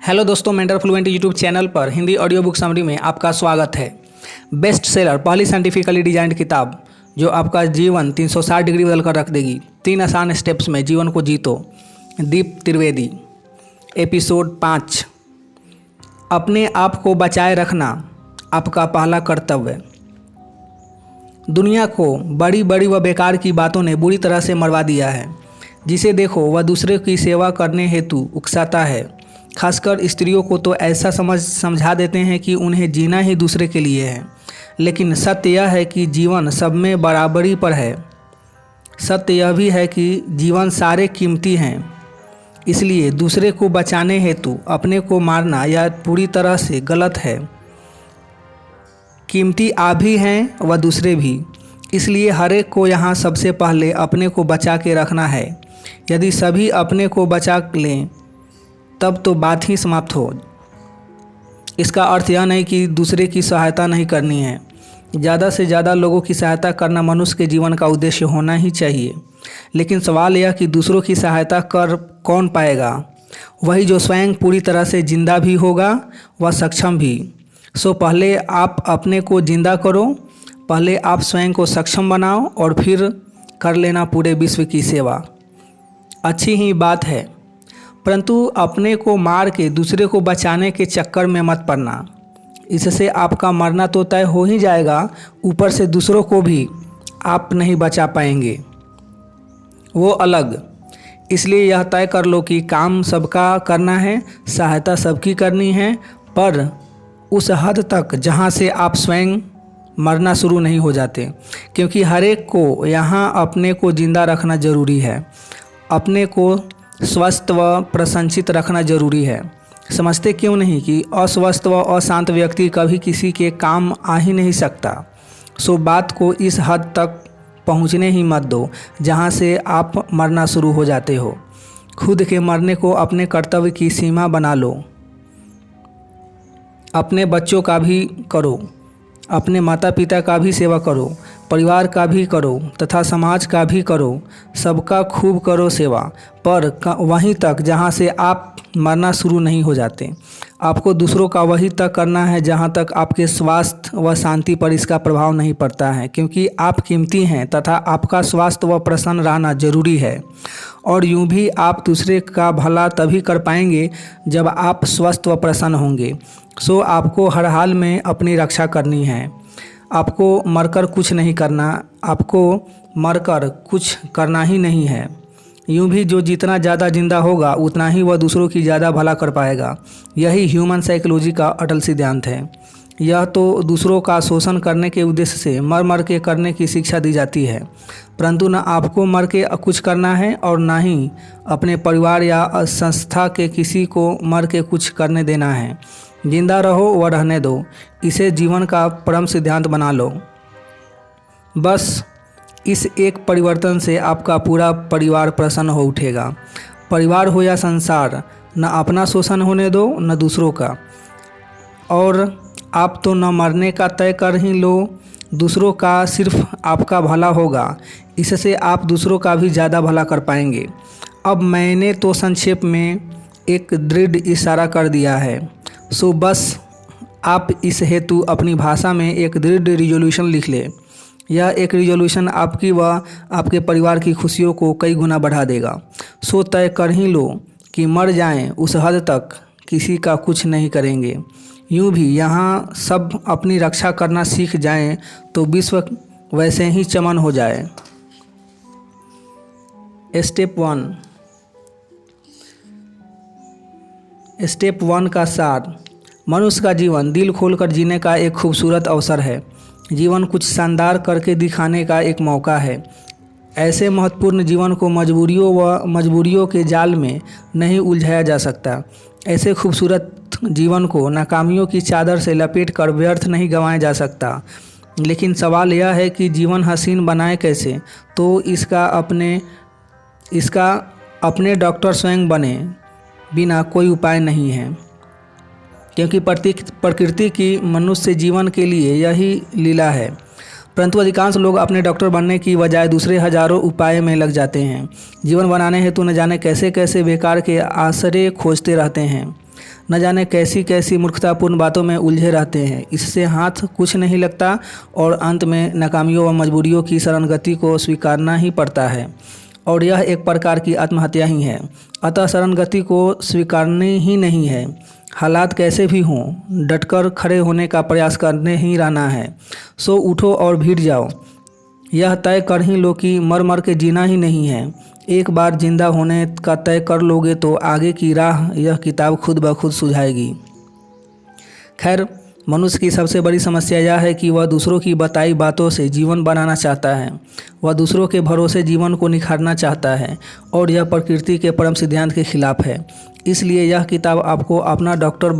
Hello दोस्तों, mentor fluent YouTube channel पर Hindi audio book summary में आपका स्वागत है। बेस्ट सेलर पहली साइंटिफिकली डिजाइंड किताब जो आपका जीवन 360 डिग्री बदल कर रख देगी। 3 आसान स्टेप्स में जीवन को जीतो। दीप त्रिवेदी। एपिसोड 5। अपने आप को बचाए रखना आपका पहला कर्तव्य। दुनिया को बड़ी बड़ी व बेकार की बातों ने बुरी तरह से मरवा दिया है। जिसे देखो वह दूसरे की सेवा करने हेतु उकसाता है। खासकर स्त्रियों को तो ऐसा समझा देते हैं कि उन्हें जीना ही दूसरे के लिए है। लेकिन सत्य यह है कि जीवन सब में बराबरी पर है। सत्य यह भी है कि जीवन सारे कीमती हैं। इसलिए दूसरे को बचाने हेतु अपने को मारना यह पूरी तरह से गलत है। कीमती आप भी हैं व दूसरे भी। इसलिए हर एक को यहाँ सबसे पहले अपने को बचा के रखना है। यदि सभी अपने को बचा लें तब तो बात ही समाप्त हो। इसका अर्थ यह नहीं कि दूसरे की सहायता नहीं करनी है। ज़्यादा से ज़्यादा लोगों की सहायता करना मनुष्य के जीवन का उद्देश्य होना ही चाहिए। लेकिन सवाल यह कि दूसरों की सहायता कर कौन पाएगा? वही जो स्वयं पूरी तरह से जिंदा भी होगा व सक्षम भी। सो पहले आप अपने को जिंदा करो। पहले आप स्वयं को सक्षम बनाओ और फिर कर लेना पूरे विश्व की सेवा। अच्छी ही बात है, परंतु अपने को मार के दूसरे को बचाने के चक्कर में मत पड़ना। इससे आपका मरना तो तय हो ही जाएगा, ऊपर से दूसरों को भी आप नहीं बचा पाएंगे, वो अलग। इसलिए यह तय कर लो कि काम सबका करना है, सहायता सबकी करनी है, पर उस हद तक जहाँ से आप स्वयं मरना शुरू नहीं हो जाते। क्योंकि हर एक को यहाँ अपने को जिंदा रखना जरूरी है। अपने को स्वस्थ व प्रसन्नचित रखना जरूरी है। समझते क्यों नहीं कि अस्वस्थ व अशांत व्यक्ति कभी किसी के काम आ ही नहीं सकता। सो बात को इस हद तक पहुंचने ही मत दो जहां से आप मरना शुरू हो जाते हो। खुद के मरने को अपने कर्तव्य की सीमा बना लो। अपने बच्चों का भी करो, अपने माता पिता का भी सेवा करो, परिवार का भी करो तथा समाज का भी करो। सबका खूब करो सेवा, पर वहीं तक जहां से आप मरना शुरू नहीं हो जाते। आपको दूसरों का वही तक करना है जहां तक आपके स्वास्थ्य व शांति पर इसका प्रभाव नहीं पड़ता है। क्योंकि आप कीमती हैं तथा आपका स्वास्थ्य व प्रसन्न रहना जरूरी है। और यूं भी आप दूसरे का भला तभी कर पाएंगे जब आप स्वस्थ व प्रसन्न होंगे। सो आपको हर हाल में अपनी रक्षा करनी है। आपको मरकर कुछ नहीं करना, आपको मरकर कुछ करना ही नहीं है। यूं भी जो जितना ज़्यादा जिंदा होगा उतना ही वह दूसरों की ज़्यादा भला कर पाएगा। यही ह्यूमन साइकोलॉजी का अटल सिद्धांत है। यह तो दूसरों का शोषण करने के उद्देश्य से मर मर के करने की शिक्षा दी जाती है, परंतु न आपको मर के कुछ करना है और न ही अपने परिवार या संस्था के किसी को मर के कुछ करने देना है। जिंदा रहो व रहने दो, इसे जीवन का परम सिद्धांत बना लो। बस इस एक परिवर्तन से आपका पूरा परिवार प्रसन्न हो उठेगा। परिवार हो या संसार, न अपना शोषण होने दो न दूसरों का। और आप तो न मरने का तय कर ही लो, दूसरों का सिर्फ आपका भला होगा। इससे आप दूसरों का भी ज़्यादा भला कर पाएंगे। अब मैंने तो संक्षेप में एक दृढ़ इशारा कर दिया है। सो बस आप इस हेतु अपनी भाषा में एक दृढ़ रिजोल्यूशन लिख लें। यह एक रिजोल्यूशन आपकी व आपके परिवार की खुशियों को कई गुना बढ़ा देगा। सो तय कर ही लो कि मर जाएं उस हद तक किसी का कुछ नहीं करेंगे। यूं भी यहाँ सब अपनी रक्षा करना सीख जाएं तो विश्व वैसे ही चमन हो जाए। स्टेप 1 का सार। मनुष्य का जीवन दिल खोलकर जीने का एक खूबसूरत अवसर है। जीवन कुछ शानदार करके दिखाने का एक मौका है। ऐसे महत्वपूर्ण जीवन को मजबूरियों के जाल में नहीं उलझाया जा सकता। ऐसे खूबसूरत जीवन को नाकामियों की चादर से लपेट कर व्यर्थ नहीं गंवाया जा सकता। लेकिन सवाल यह है कि जीवन हसीन बनाए कैसे? तो इसका अपने डॉक्टर स्वयं बने बिना कोई उपाय नहीं है। क्योंकि प्रकृति की मनुष्य जीवन के लिए यही लीला है। परंतु अधिकांश लोग अपने डॉक्टर बनने की बजाय दूसरे हजारों उपाय में लग जाते हैं। जीवन बनाने हेतु न जाने कैसे कैसे बेकार के आसरे खोजते रहते हैं। न जाने कैसी कैसी मूर्खतापूर्ण बातों में उलझे रहते हैं। इससे हाथ कुछ नहीं लगता और अंत में नाकामियों व मजबूरियों की शरणगति को स्वीकारना ही पड़ता है और यह एक प्रकार की आत्महत्या ही है। अतः शरणगति को स्वीकारनी ही नहीं है। हालात कैसे भी हों डटकर खड़े होने का प्रयास करने ही रहना है। सो उठो और भीड़ जाओ। यह तय कर ही लो कि मर मर के जीना ही नहीं है। एक बार जिंदा होने का तय कर लोगे तो आगे की राह यह किताब खुद ब खुद सुझाएगी। खैर, मनुष्य की सबसे बड़ी समस्या यह है कि वह दूसरों की बताई बातों से जीवन बनाना चाहता है। वह दूसरों के भरोसे जीवन को निखारना चाहता है और यह प्रकृति के परम सिद्धांत के खिलाफ है। इसलिए यह किताब आपको अपना डॉक्टर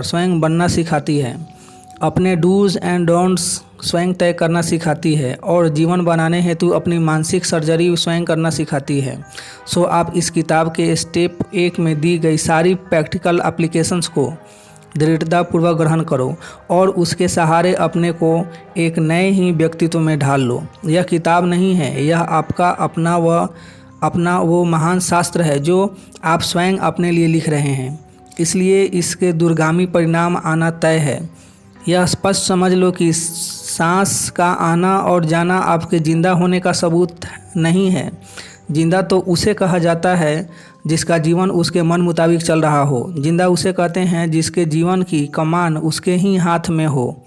स्वयं बनना सिखाती है। अपने डूज एंड डोंट्स स्वयं तय करना सिखाती है और जीवन बनाने हेतु अपनी मानसिक सर्जरी स्वयं करना सिखाती है। सो आप इस किताब के स्टेप 1 में दी गई सारी प्रैक्टिकल एप्लीकेशंस को दृढ़तापूर्वक ग्रहण करो और उसके सहारे अपने को एक नए ही व्यक्तित्व में ढाल लो। यह किताब नहीं है, यह आपका अपना वो महान शास्त्र है जो आप स्वयं अपने लिए लिख रहे हैं। इसलिए इसके दूरगामी परिणाम आना तय है। यह स्पष्ट समझ लो कि सांस का आना और जाना आपके जिंदा होने का सबूत नहीं है। जिंदा तो उसे कहा जाता है जिसका जीवन उसके मन मुताबिक चल रहा हो। जिंदा उसे कहते हैं जिसके जीवन की कमान उसके ही हाथ में हो,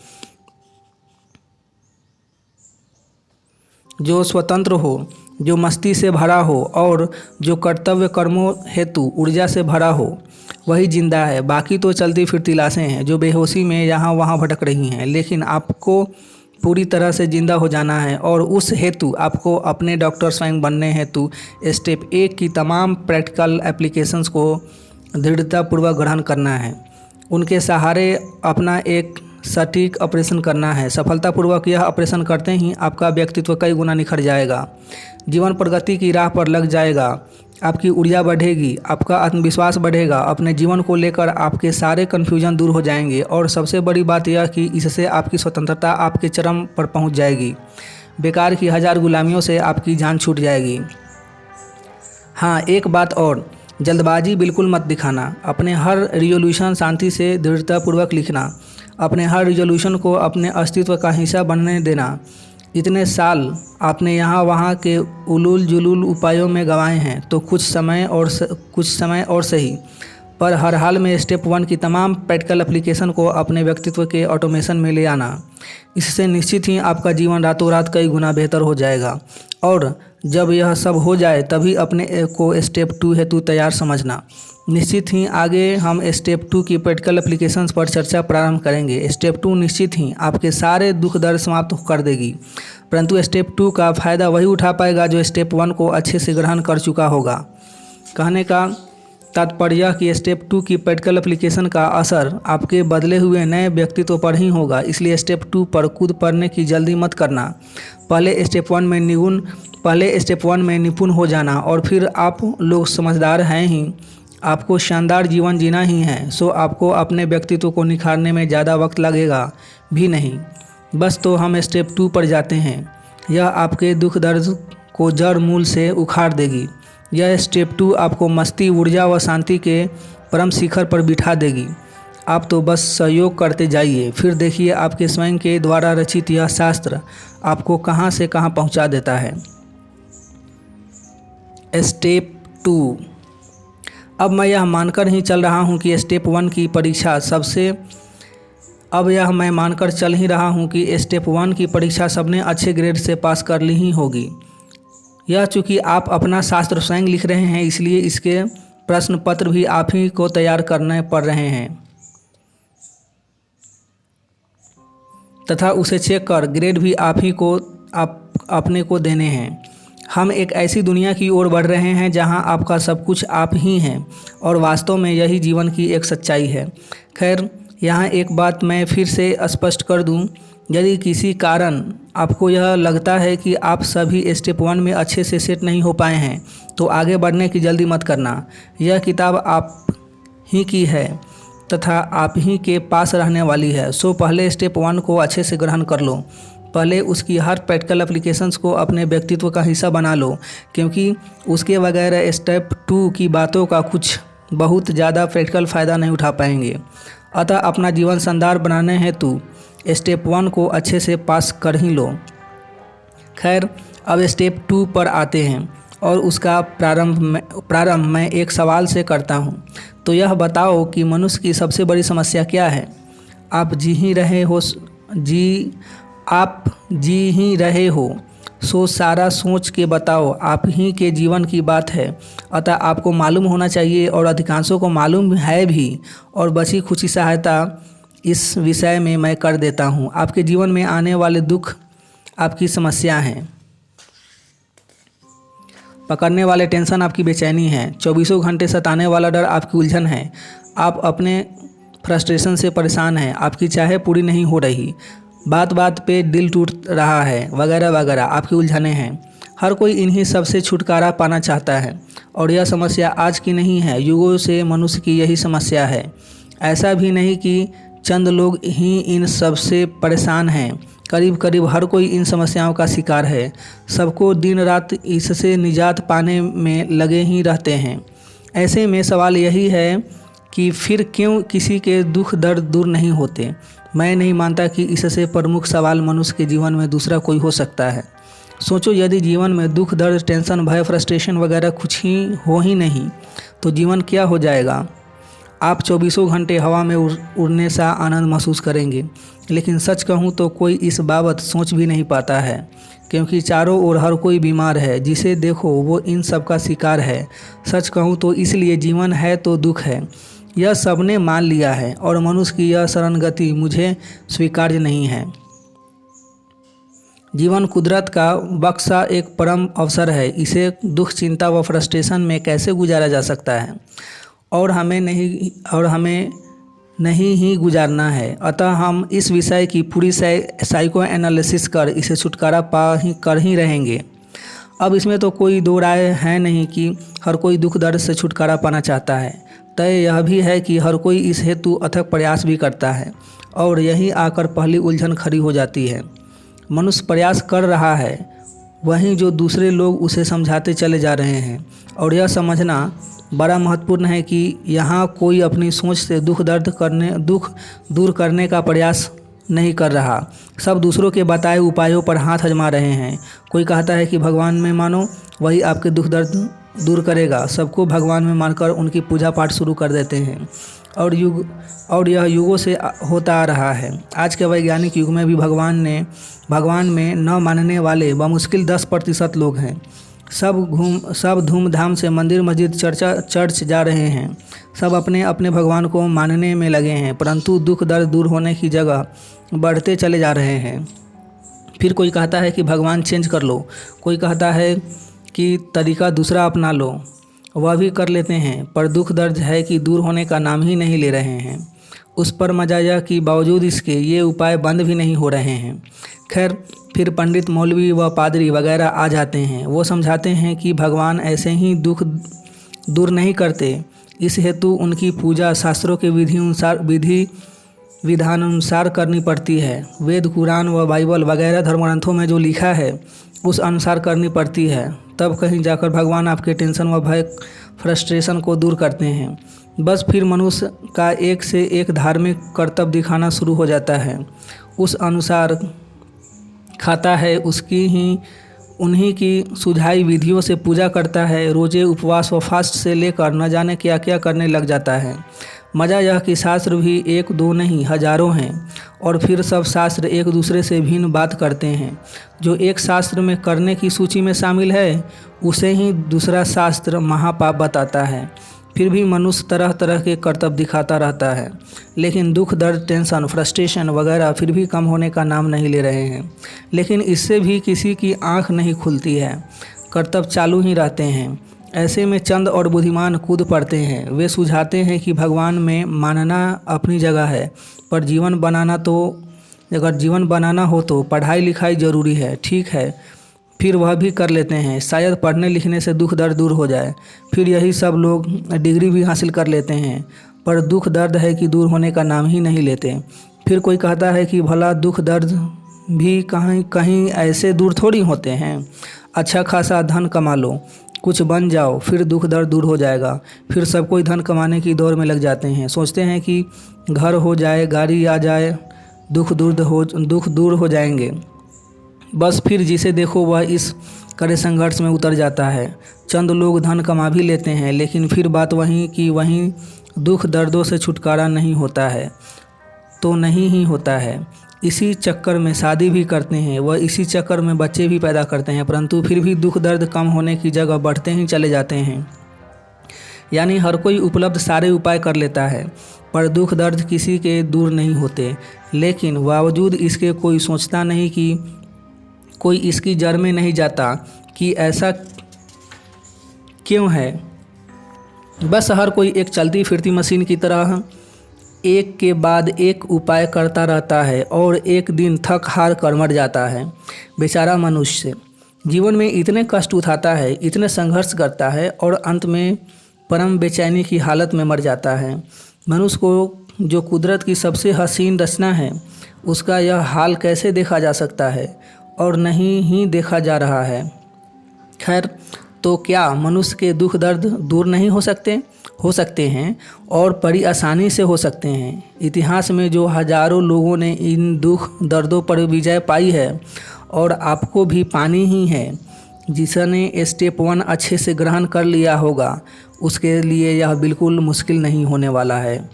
जो स्वतंत्र हो, जो मस्ती से भरा हो और जो कर्तव्य कर्मों हेतु ऊर्जा से भरा हो, वही जिंदा है। बाकी तो चलती फिरती लाशें हैं जो बेहोशी में यहाँ वहाँ भटक रही हैं। लेकिन आपको पूरी तरह से जिंदा हो जाना है और उस हेतु आपको अपने डॉक्टर स्वयं बनने हेतु स्टेप 1 की तमाम प्रैक्टिकल एप्लीकेशंस को दृढ़तापूर्वक ग्रहण करना है। उनके सहारे अपना एक सटीक ऑपरेशन करना है। सफलतापूर्वक यह ऑपरेशन करते ही आपका व्यक्तित्व कई गुना निखर जाएगा। जीवन प्रगति की राह पर लग जाएगा। आपकी ऊर्जा बढ़ेगी, आपका आत्मविश्वास बढ़ेगा। अपने जीवन को लेकर आपके सारे कन्फ्यूजन दूर हो जाएंगे और सबसे बड़ी बात यह कि इससे आपकी स्वतंत्रता आपके चरम पर पहुंच जाएगी। बेकार की 1000 गुलामियों से आपकी जान छूट जाएगी। हाँ, एक बात और, जल्दबाजी बिल्कुल मत दिखाना। अपने हर रिजोल्यूशन शांति से दृढ़तापूर्वक लिखना। अपने हर रिजोल्यूशन को अपने अस्तित्व का हिस्सा बनने देना। इतने साल आपने यहाँ वहाँ के उलूल जुलूल उपायों में गंवाए हैं तो कुछ समय और सही, पर हर हाल में स्टेप 1 की तमाम प्रैक्टिकल एप्लीकेशन को अपने व्यक्तित्व के ऑटोमेशन में ले आना। इससे निश्चित ही आपका जीवन रातों रात कई गुना बेहतर हो जाएगा। और जब यह सब हो जाए तभी अपने को स्टेप 2 हेतु तैयार समझना। निश्चित ही आगे हम स्टेप 2 की प्रैक्टिकल एप्लीकेशंस पर चर्चा प्रारंभ करेंगे। स्टेप 2 निश्चित ही आपके सारे दुख दर्द समाप्त कर देगी, परंतु स्टेप 2 का फ़ायदा वही उठा पाएगा जो स्टेप 1 को अच्छे से ग्रहण कर चुका होगा। कहने का तात्पर्य यह कि स्टेप 2 की प्रैक्टिकल एप्लीकेशन का असर आपके बदले हुए नए व्यक्तित्व पर ही होगा। इसलिए स्टेप 2 पर कूद पड़ने की जल्दी मत करना। पहले स्टेप 1 में निपुण हो जाना और फिर आप लोग समझदार हैं ही, आपको शानदार जीवन जीना ही है। सो आपको अपने व्यक्तित्व को निखारने में ज़्यादा वक्त लगेगा भी नहीं। बस तो हम स्टेप 2 पर जाते हैं। यह आपके दुख दर्द को जड़ मूल से उखाड़ देगी। यह स्टेप 2 आपको मस्ती, ऊर्जा व शांति के परम शिखर पर बिठा देगी। आप तो बस सहयोग करते जाइए, फिर देखिए आपके स्वयं के द्वारा रचित यह शास्त्र आपको कहाँ से कहाँ पहुँचा देता है। स्टेप 2। अब मैं यह मानकर ही चल रहा हूँ कि स्टेप 1 की परीक्षा सबने अच्छे ग्रेड से पास कर ली ही होगी। यह चूँकि आप अपना शास्त्र स्वयं लिख रहे हैं, इसलिए इसके प्रश्न पत्र भी आप ही को तैयार करने पड़ रहे हैं तथा उसे चेक कर ग्रेड भी आप अपने को देने हैं। हम एक ऐसी दुनिया की ओर बढ़ रहे हैं जहां आपका सब कुछ आप ही हैं और वास्तव में यही जीवन की एक सच्चाई है। खैर, यहाँ एक बात मैं फिर से स्पष्ट कर दूं, यदि किसी कारण आपको यह लगता है कि आप सभी स्टेप 1 में अच्छे से सेट नहीं हो पाए हैं तो आगे बढ़ने की जल्दी मत करना। यह किताब आप ही की है तथा आप ही के पास रहने वाली है। सो पहले स्टेप 1 को अच्छे से ग्रहण कर लो, पहले उसकी हर प्रैक्टिकल एप्लीकेशंस को अपने व्यक्तित्व का हिस्सा बना लो, क्योंकि उसके बगैर स्टेप 2 की बातों का कुछ बहुत ज़्यादा प्रैक्टिकल फ़ायदा नहीं उठा पाएंगे। अतः अपना जीवन शानदार बनाने हेतु स्टेप 1 को अच्छे से पास कर ही लो। खैर, अब स्टेप 2 पर आते हैं और उसका प्रारंभ मैं एक सवाल से करता हूँ। तो यह बताओ कि मनुष्य की सबसे बड़ी समस्या क्या है? आप जी ही रहे हो, सो सारा सोच के बताओ। आप ही के जीवन की बात है, अतः आपको मालूम होना चाहिए और अधिकांशों को मालूम है भी। और बची खुची सहायता इस विषय में मैं कर देता हूँ। आपके जीवन में आने वाले दुख आपकी समस्या हैं, पकड़ने वाले टेंशन आपकी बेचैनी है, 24 घंटे सताने वाला डर आपकी उलझन है, आप अपने फ्रस्ट्रेशन से परेशान हैं, आपकी चाहें पूरी नहीं हो रही, बात बात पे दिल टूट रहा है, वगैरह वगैरह आपकी उलझनें हैं। हर कोई इन्हीं सब से छुटकारा पाना चाहता है और यह समस्या आज की नहीं है, युगों से मनुष्य की यही समस्या है। ऐसा भी नहीं कि चंद लोग ही इन सब से परेशान हैं, करीब करीब हर कोई इन समस्याओं का शिकार है। सबको दिन रात इससे निजात पाने में लगे ही रहते हैं। ऐसे में सवाल यही है कि फिर क्यों किसी के दुख दर्द दूर नहीं होते? मैं नहीं मानता कि इससे प्रमुख सवाल मनुष्य के जीवन में दूसरा कोई हो सकता है। सोचो, यदि जीवन में दुख दर्द टेंशन भय फ्रस्ट्रेशन वगैरह कुछ ही हो ही नहीं तो जीवन क्या हो जाएगा? आप 24 घंटे हवा में उड़ने सा आनंद महसूस करेंगे। लेकिन सच कहूँ तो कोई इस बाबत सोच भी नहीं पाता है, क्योंकि चारों ओर हर कोई बीमार है, जिसे देखो वो इन सब का शिकार है। सच कहूँ तो इसलिए जीवन है तो दुख है, यह सबने मान लिया है और मनुष्य की यह शरणगति मुझे स्वीकार्य नहीं है। जीवन कुदरत का बख्शा एक परम अवसर है, इसे दुख चिंता व फ्रस्ट्रेशन में कैसे गुजारा जा सकता है? और हमें नहीं ही गुजारना है। अतः हम इस विषय की पूरी साइको एनालिसिस कर इसे छुटकारा कर ही रहेंगे। अब इसमें तो कोई दो राय है नहीं कि हर कोई दुख दर्द से छुटकारा पाना चाहता है। तय यह भी है कि हर कोई इस हेतु अथक प्रयास भी करता है और यही आकर पहली उलझन खड़ी हो जाती है। मनुष्य प्रयास कर रहा है, वहीं जो दूसरे लोग उसे समझाते चले जा रहे हैं। और यह समझना बड़ा महत्वपूर्ण है कि यहाँ कोई अपनी सोच से दुख दूर करने का प्रयास नहीं कर रहा। सब दूसरों के बताए उपायों पर हाथ आजमा रहे हैं। कोई कहता है कि भगवान में मानो, वही आपके दुख दर्द दूर करेगा। सबको भगवान में मानकर उनकी पूजा पाठ शुरू कर देते हैं और यह युगों से होता आ रहा है। आज के वैज्ञानिक युग में भी भगवान में न मानने वाले बमुश्किल 10% लोग हैं। सब धूमधाम से मंदिर मस्जिद चर्च जा रहे हैं। सब अपने अपने भगवान को मानने में लगे हैं, परंतु दुख दर्द दूर होने की जगह बढ़ते चले जा रहे हैं। फिर कोई कहता है कि भगवान चेंज कर लो, कोई कहता है कि तरीका दूसरा अपना लो, वह भी कर लेते हैं, पर दुख दर्द है कि दूर होने का नाम ही नहीं ले रहे हैं। उस पर मजा यह कि बावजूद इसके ये उपाय बंद भी नहीं हो रहे हैं। खैर, फिर पंडित मौलवी व पादरी वगैरह आ जाते हैं। वो समझाते हैं कि भगवान ऐसे ही दुख दूर नहीं करते, इस हेतु उनकी पूजा शास्त्रों के विधि विधानुसार करनी पड़ती है। वेद कुरान व बाइबल वगैरह धर्म ग्रंथों में जो लिखा है उस अनुसार करनी पड़ती है। तब कहीं जाकर भगवान आपके टेंशन व भय फ्रस्ट्रेशन को दूर करते हैं। बस फिर मनुष्य का एक से एक धार्मिक कर्तव्य दिखाना शुरू हो जाता है। उस अनुसार खाता है, उन्हीं की सुझाई विधियों से पूजा करता है। रोजे उपवास व फास्ट से लेकर न जाने क्या क्या करने लग जाता है। मज़ा यह कि शास्त्र भी एक दो नहीं हजारों हैं और फिर सब शास्त्र एक दूसरे से भिन्न बात करते हैं। जो एक शास्त्र में करने की सूची में शामिल है उसे ही दूसरा शास्त्र महापाप बताता है। फिर भी मनुष्य तरह तरह के कर्तव्य दिखाता रहता है, लेकिन दुख दर्द टेंशन फ्रस्ट्रेशन वगैरह फिर भी कम होने का नाम नहीं ले रहे हैं। लेकिन इससे भी किसी की आंख नहीं खुलती है, कर्तव्य चालू ही रहते हैं। ऐसे में चंद और बुद्धिमान कूद पड़ते हैं। वे सुझाते हैं कि भगवान में मानना अपनी जगह है, पर अगर जीवन बनाना हो तो पढ़ाई लिखाई ज़रूरी है। ठीक है, फिर वह भी कर लेते हैं, शायद पढ़ने लिखने से दुख दर्द दूर हो जाए। फिर यही सब लोग डिग्री भी हासिल कर लेते हैं, पर दुख दर्द है कि दूर होने का नाम ही नहीं लेते। फिर कोई कहता है कि भला दुख दर्द भी कहीं कहीं ऐसे दूर थोड़ी होते हैं। अच्छा खासा धन कमा लो, कुछ बन जाओ, फिर दुख दर्द दूर हो जाएगा। फिर सब कोई धन कमाने की दौड़ में लग जाते हैं, सोचते हैं कि घर हो जाए, गाड़ी आ जाए, दुख दूर हो जाएंगे। बस फिर जिसे देखो वह इस कड़े संघर्ष में उतर जाता है। चंद लोग धन कमा भी लेते हैं, लेकिन फिर बात वहीं की वहीं, दुख दर्दों से छुटकारा नहीं होता है तो नहीं ही होता है। इसी चक्कर में शादी भी करते हैं, वह इसी चक्कर में बच्चे भी पैदा करते हैं, परंतु फिर भी दुख दर्द कम होने की जगह बढ़ते ही चले जाते हैं। यानी हर कोई उपलब्ध सारे उपाय कर लेता है, पर दुख दर्द किसी के दूर नहीं होते। लेकिन बावजूद इसके कोई सोचता नहीं कि कोई इसकी जड़ में नहीं जाता कि ऐसा क्यों है। बस हर कोई एक चलती फिरती मशीन की तरह एक के बाद एक उपाय करता रहता है और एक दिन थक हार कर मर जाता है। बेचारा मनुष्य जीवन में इतने कष्ट उठाता है, इतने संघर्ष करता है और अंत में परम बेचैनी की हालत में मर जाता है। मनुष्य को जो कुदरत की सबसे हसीन रचना है, उसका यह हाल कैसे देखा जा सकता है, और नहीं ही देखा जा रहा है। खैर, तो क्या मनुष्य के दुख दर्द दूर नहीं हो सकते हैं, और बड़ी आसानी से हो सकते हैं। इतिहास में जो हजारों लोगों ने इन दुख दर्दों पर विजय पाई है, और आपको भी पानी ही है। जिसने स्टेप 1 अच्छे से ग्रहण कर लिया होगा, उसके लिए यह बिल्कुल मुश्किल नहीं होने वाला है।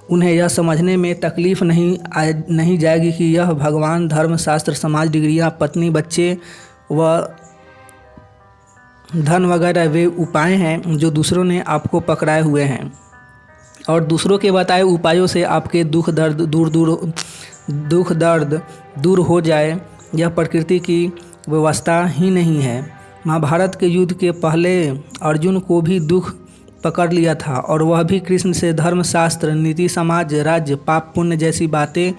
उन्हें यह समझने में तकलीफ़ नहीं जाएगी कि यह भगवान, धर्म, शास्त्र, समाज, डिग्रियाँ, पत्नी, बच्चे व धन वगैरह वे उपाय हैं जो दूसरों ने आपको पकड़ाए हुए हैं, और दूसरों के बताए उपायों से आपके दुख दर्द दूर हो जाए, यह प्रकृति की व्यवस्था ही नहीं है। महाभारत के युद्ध के पहले अर्जुन को भी दुख पकड़ लिया था, और वह भी कृष्ण से धर्म, शास्त्र, नीति, समाज, राज्य, पाप पुण्य जैसी बातें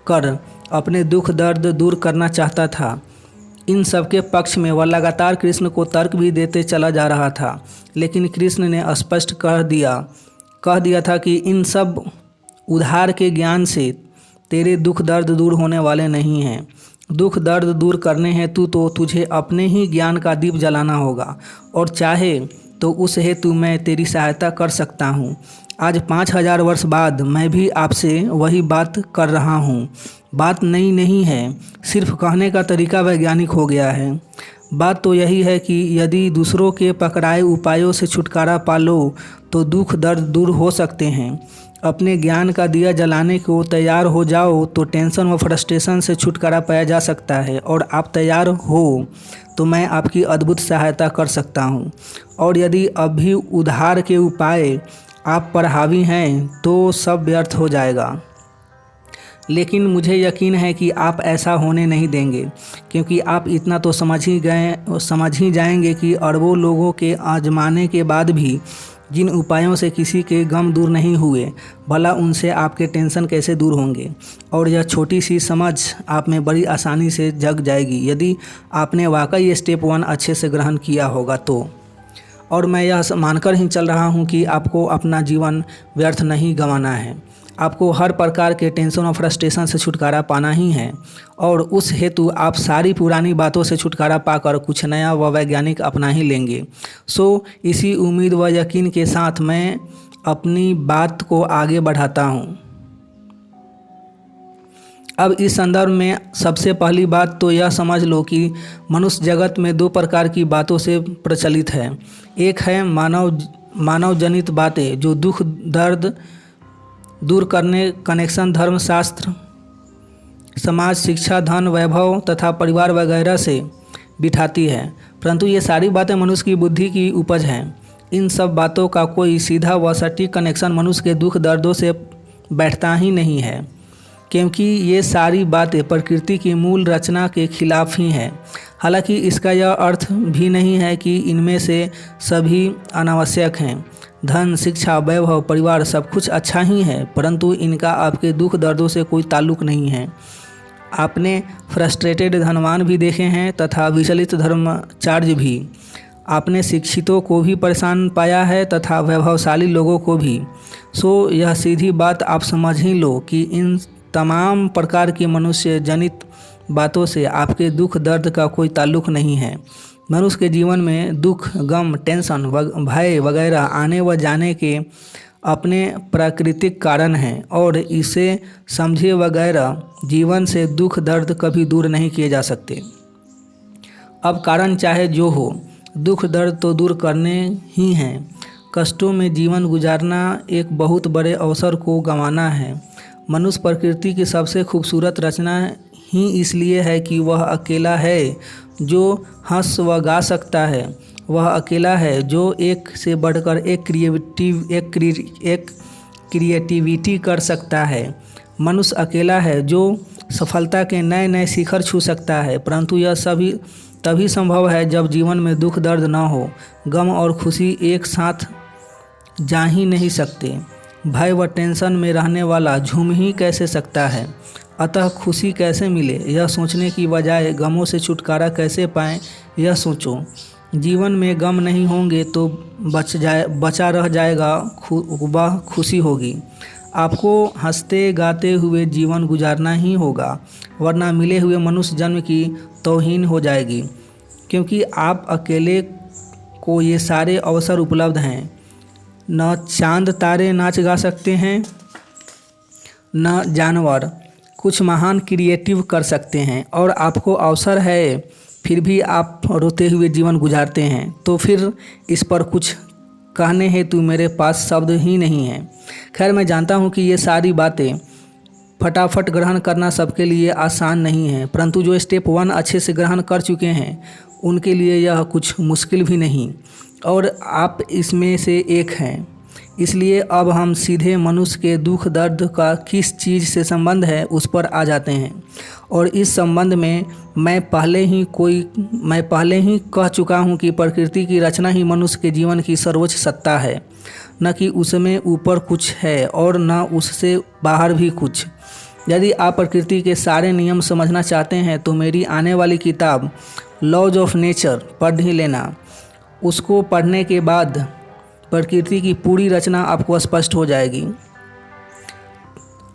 कर अपने दुख दर्द दूर करना चाहता था। इन सब के पक्ष में वह लगातार कृष्ण को तर्क भी देते चला जा रहा था, लेकिन कृष्ण ने स्पष्ट कह दिया था कि इन सब उधार के ज्ञान से तेरे दुख दर्द दूर होने वाले नहीं हैं। दुख दर्द दूर करने हेतु तो तुझे अपने ही ज्ञान का दीप जलाना होगा, और चाहे तो उस हेतु मैं तेरी सहायता कर सकता हूँ। आज 5000 वर्ष बाद मैं भी आपसे वही बात कर रहा हूँ। बात नई नहीं है, सिर्फ कहने का तरीका वैज्ञानिक हो गया है। बात तो यही है कि यदि दूसरों के पकड़ाए उपायों से छुटकारा पा लो तो दुख दर्द दूर हो सकते हैं। अपने ज्ञान का दिया जलाने को तैयार हो जाओ तो टेंशन व फ्रस्ट्रेशन से छुटकारा पाया जा सकता है, और आप तैयार हो तो मैं आपकी अद्भुत सहायता कर सकता हूँ। और यदि अभी उधार के उपाय आप पर हावी हैं तो सब व्यर्थ हो जाएगा। लेकिन मुझे यकीन है कि आप ऐसा होने नहीं देंगे, क्योंकि आप इतना तो समझ ही जाएंगे कि अरबों लोगों के आजमाने के बाद भी जिन उपायों से किसी के गम दूर नहीं हुए, भला उनसे आपके टेंशन कैसे दूर होंगे। और यह छोटी सी समझ आप में बड़ी आसानी से जग जाएगी यदि आपने वाकई स्टेप 1 अच्छे से ग्रहण किया होगा तो। और मैं यह मानकर ही चल रहा हूँ कि आपको अपना जीवन व्यर्थ नहीं गंवाना है। आपको हर प्रकार के टेंशन और फ्रस्ट्रेशन से छुटकारा पाना ही है, और उस हेतु आप सारी पुरानी बातों से छुटकारा पाकर कुछ नया व वैज्ञानिक अपना ही लेंगे। सो इसी उम्मीद व यकीन के साथ मैं अपनी बात को आगे बढ़ाता हूँ। अब इस संदर्भ में सबसे पहली बात तो यह समझ लो कि मनुष्य जगत में 2 प्रकार की बातों से प्रचलित है। एक है मानव जनित बातें जो दुख दर्द दूर करने कनेक्शन, धर्म, शास्त्र, समाज, शिक्षा, धन, वैभव तथा परिवार वगैरह से बिठाती है, परंतु ये सारी बातें मनुष्य की बुद्धि की उपज हैं। इन सब बातों का कोई सीधा व सटीक कनेक्शन मनुष्य के दुख दर्दों से बैठता ही नहीं है, क्योंकि ये सारी बातें प्रकृति की मूल रचना के खिलाफ ही हैं। हालांकि इसका यह अर्थ भी नहीं है कि इनमें से सभी अनावश्यक हैं। धन, शिक्षा, वैभव, परिवार सब कुछ अच्छा ही है, परंतु इनका आपके दुख दर्दों से कोई ताल्लुक नहीं है। आपने फ्रस्ट्रेटेड धनवान भी देखे हैं तथा विचलित धर्माचार्य भी। आपने शिक्षितों को भी परेशान पाया है तथा वैभवशाली लोगों को भी। सो यह सीधी बात आप समझ ही लो कि इन तमाम प्रकार की मनुष्य जनित बातों से आपके दुख दर्द का कोई ताल्लुक नहीं है। मनुष्य के जीवन में दुख, गम, टेंशन, भय वगैरह आने व जाने के अपने प्राकृतिक कारण हैं और इसे समझे वगैरह जीवन से दुख दर्द कभी दूर नहीं किए जा सकते। अब कारण चाहे जो हो, दुख दर्द तो दूर करने ही हैं। कष्टों में जीवन गुजारना एक बहुत बड़े अवसर को गंवाना है। मनुष्य प्रकृति की सबसे खूबसूरत रचना ही इसलिए है कि वह अकेला है जो हंस व गा सकता है। वह अकेला है जो एक से बढ़कर एक क्रिएटिविटी कर सकता है। मनुष्य अकेला है जो सफलता के नए नए शिखर छू सकता है। परंतु यह सभी तभी संभव है जब जीवन में दुख दर्द न हो। गम और खुशी एक साथ जा ही नहीं सकते। भय व टेंशन में रहने वाला झूम ही कैसे सकता है। अतः खुशी कैसे मिले यह सोचने की बजाय गमों से छुटकारा कैसे पाएं यह सोचो। जीवन में गम नहीं होंगे तो बचा रह जाएगा वह खुशी होगी। आपको हंसते गाते हुए जीवन गुजारना ही होगा, वरना मिले हुए मनुष्य जन्म की तौहीन हो जाएगी। क्योंकि आप अकेले को ये सारे अवसर उपलब्ध हैं। न चांद तारे नाच गा सकते हैं, न जानवर कुछ महान क्रिएटिव कर सकते हैं, और आपको अवसर है फिर भी आप रोते हुए जीवन गुजारते हैं। तो फिर इस पर कुछ कहने हेतु मेरे पास शब्द ही नहीं है। खैर, मैं जानता हूँ कि ये सारी बातें फटाफट ग्रहण करना सबके लिए आसान नहीं है, परंतु जो स्टेप 1 अच्छे से ग्रहण कर चुके हैं उनके लिए यह कुछ मुश्किल भी नहीं, और आप इसमें से एक हैं। इसलिए अब हम सीधे मनुष्य के दुख दर्द का किस चीज़ से संबंध है उस पर आ जाते हैं। और इस संबंध में मैं पहले ही कह चुका हूँ कि प्रकृति की रचना ही मनुष्य के जीवन की सर्वोच्च सत्ता है, न कि उसमें ऊपर कुछ है और न उससे बाहर भी कुछ। यदि आप प्रकृति के सारे नियम समझना चाहते हैं तो मेरी आने वाली किताब लॉज ऑफ नेचर पढ़ ही लेना। उसको पढ़ने के बाद प्रकृति की पूरी रचना आपको स्पष्ट हो जाएगी।